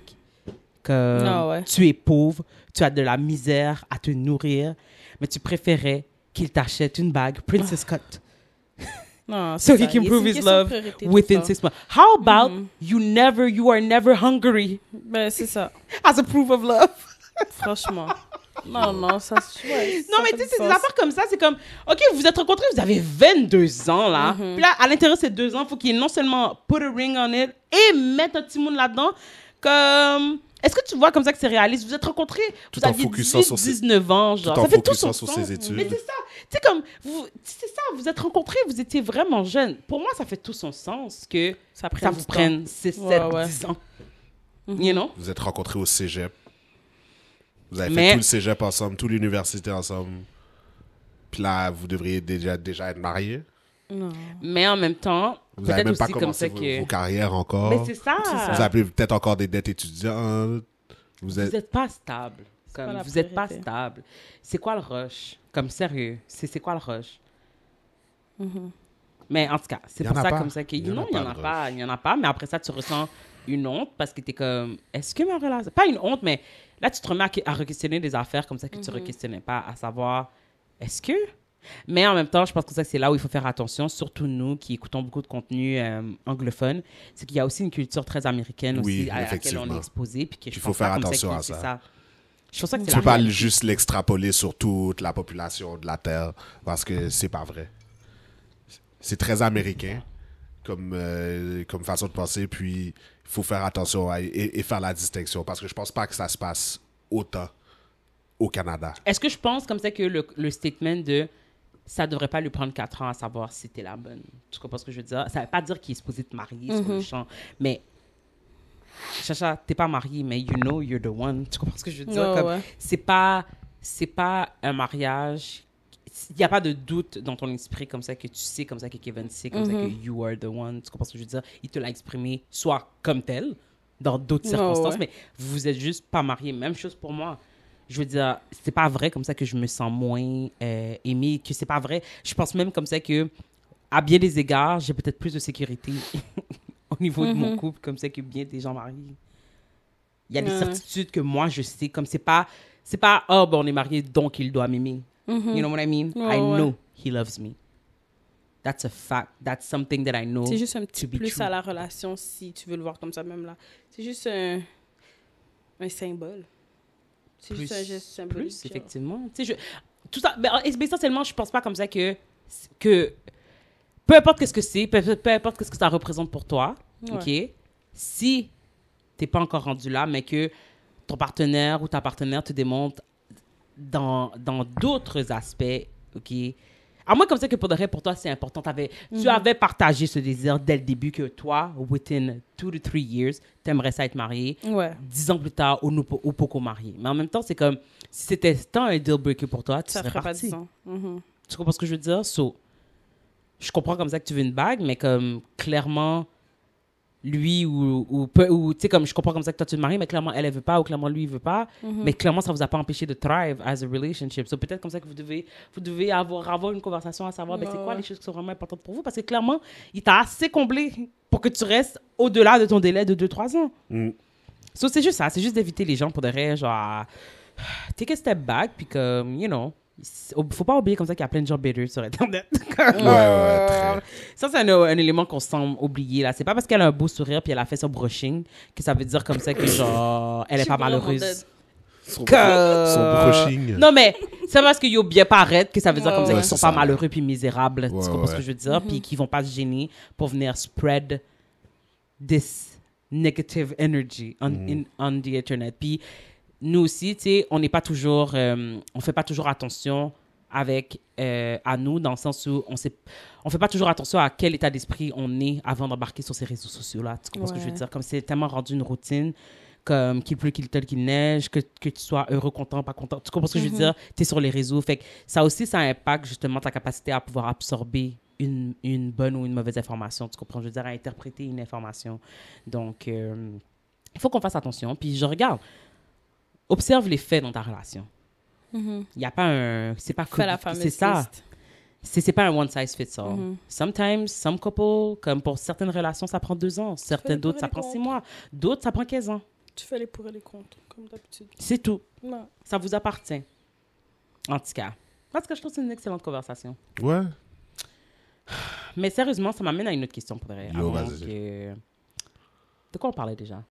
Que Ah ouais. tu es pauvre, tu as de la misère à te nourrir, mais tu préférais qu'il t'achète une bague Princess Cut. Non, So c'est he ça. can Il- prove c'est his une question de love priorité, tout within ça. 6 months. How about you are never hungry Ben, c'est ça. as a proof of love? Franchement. Non, ça ouais, Non, ça mais fait tu sais, du c'est des sens. affaires comme ça. C'est comme, OK, vous vous êtes rencontrés, vous avez 22 ans, là. Puis là, à l'intérieur de ces 2 ans, il faut qu'il y ait non seulement put a ring on it et mettre un petit monde là-dedans. Comme, est-ce que tu vois comme ça que c'est réaliste? Vous êtes rencontrés, Tout vous en aviez focusant 18, sur ses- 19 ans, genre. tout en Ça fait tout focusant son sur sens. ses études. Mais c'est ça. Tu sais, comme, c'est ça, vous êtes rencontrés, vous étiez vraiment jeunes. Pour moi, ça fait tout son sens que Ça prenne ça du vous temps. prenne 6, 7, Ouais. 10 ans. You know? Vous êtes rencontrés au cégep. Vous avez Mais- fait tout le cégep ensemble, toute l'université ensemble. Puis là, vous devriez déjà être mariés. Mais en même temps, Vous n'avez peut-être même pas aussi comme commencé ça vos, que... vos carrières encore. Mais c'est ça. Vous avez peut-être encore des dettes étudiantes. Vous Vous êtes... n'êtes pas stable. pas Comme, la vous n'êtes pas priorité. stable. C'est quoi le rush? Comme sérieux, c'est quoi le rush? Mais en tout cas, c'est Il y pour en a ça pas. comme ça que... Il y en a Non, il n'y en pas a de pas. Il n'y en a pas. Mais après ça, tu ressens une honte parce que tu es comme... Est-ce que ma relation... Pas une honte, mais là, tu te remets à re-questionner des affaires comme ça que tu ne re-questionnais pas, à savoir, est-ce que Mais en même temps, je pense que ça, c'est là où il faut faire attention, surtout nous qui écoutons beaucoup de contenu anglophone. C'est qu'il y a aussi une culture très américaine Oui, aussi à laquelle on effectivement. est exposé. Puis que je Il pense faut faire pas comme attention que à c'est ça. Je pense que c'est Tu la peux pas réalité. juste l'extrapoler sur toute la population de la Terre parce que c'est pas vrai. C'est très américain comme façon de penser, puis il faut faire attention et faire la distinction parce que je pense pas que ça se passe autant au Canada. Est-ce que je pense comme ça que le statement de ça devrait pas lui prendre 4 ans à savoir si t'es la bonne? Tu comprends ce que je veux dire? Ça veut pas dire qu'il est supposé te marier sur le champ, mais Chacha, t'es pas marié, mais you know you're the one. Tu comprends ce que je veux dire? Ouais, Comme, ouais. c'est pas un mariage. Il n'y a pas de doute dans ton esprit comme ça que tu sais, comme ça que Kevin sait, comme ça que you are the one. Tu comprends ce que je veux dire? Il te l'a exprimé soit comme tel, dans d'autres circonstances, ouais. mais vous êtes juste pas mariés. Même chose pour moi. Je veux dire, c'est pas vrai comme ça que je me sens moins aimée, que c'est pas vrai. Je pense même comme ça que, à bien des égards, j'ai peut-être plus de sécurité au niveau de mon couple, comme ça que bien des gens mariés. Il y a des certitudes que moi, je sais, comme c'est pas, oh, ben, on est mariés, donc il doit m'aimer. You know what I mean? Ouais, I ouais. know he loves me. That's a fact. That's something that I know. C'est juste un petit to be plus true. à la relation, si tu veux le voir comme ça, même là. C'est juste un symbole. C'est juste un geste symbolique. Plus, genre. effectivement. Tu sais, tout ça, mais essentiellement, je pense pas comme ça que peu importe qu'est-ce que c'est, peu importe qu'est-ce que ça représente pour toi, Ouais. OK? Si t'es pas encore rendu là, mais que ton partenaire ou ta partenaire te démontre dans d'autres aspects, OK? À moins comme ça que pour de vrai, pour toi, c'est important. Tu avais partagé ce désir dès le début que toi, within 2 to 3 years, t'aimerais ça être marié. Ouais. 10 ans plus tard, ou poco marié. Mais en même temps, c'est comme, si c'était tant un deal breaker pour toi, tu Ça serais ferait pas parti. 10 ans. Mhm. Tu comprends ce que je veux dire? So, je comprends comme ça que tu veux une bague, mais comme, clairement, lui ou tu sais, comme, je comprends comme ça que toi, tu te maries, mais clairement, elle veut pas, ou clairement, lui, il veut pas. Mais clairement, ça vous a pas empêché de thrive as a relationship. So, peut-être comme ça que vous devez avoir une conversation à savoir, ben, c'est quoi les choses qui sont vraiment importantes pour vous? Parce que clairement, il t'a assez comblé pour que tu restes au-delà de ton délai de 2-3 ans. So, c'est juste ça, c'est juste d'éviter les gens pour de vrai, genre, take a step back, puis comme, you know, faut pas oublier comme ça qu'il y a plein de gens bitter sur Internet. Ouais, très. Ça, c'est un élément qu'on semble oublier, là. C'est pas parce qu'elle a un beau sourire puis elle a fait son brushing que ça veut dire comme ça que, genre, elle est pas malheureuse. Son Que- brushing. Non, mais c'est parce qu'ils ont bien paraître que ça veut dire comme ça Ouais, qu'ils sont c'est pas ça. malheureux puis misérables. Ouais, tu comprends ce ouais. que je veux dire? Puis qu'ils vont pas se gêner pour venir spread this negative energy on the internet. Puis nous aussi, tu sais, on n'est pas toujours, on fait pas toujours attention à nous, dans le sens où on fait pas toujours attention à quel état d'esprit on est avant d'embarquer sur ces réseaux sociaux-là. Tu comprends ce que je veux Ouais. dire? Comme c'est tellement rendu une routine, comme qu'il pleut, qu'il telle, qu'il neige, que tu sois heureux, content, pas content. Tu comprends ce que je veux dire? Tu es sur les réseaux. Fait que ça aussi, ça impacte justement ta capacité à pouvoir absorber une bonne ou une mauvaise information. Tu comprends? Je veux dire, à interpréter une information. Donc, il faut qu'on fasse attention. Puis je regarde. Observe les faits dans ta relation. Il n'y a pas un... C'est pas Fais la que- fameuse c'est ça. liste. C'est pas un one size fits all. Sometimes, some couples, comme pour certaines relations, ça prend 2 ans. Certaines les d'autres, ça pour et prend les 6 mois. D'autres, ça prend 15 ans. Tu fais les pour et les contre, comme d'habitude. C'est tout. Non. Ça vous appartient. En tout cas. Parce que je trouve que c'est une excellente conversation. Ouais. Mais sérieusement, ça m'amène à une autre question pour de vrai. Yo, Avant vas-y. que- De quoi on parlait déjà?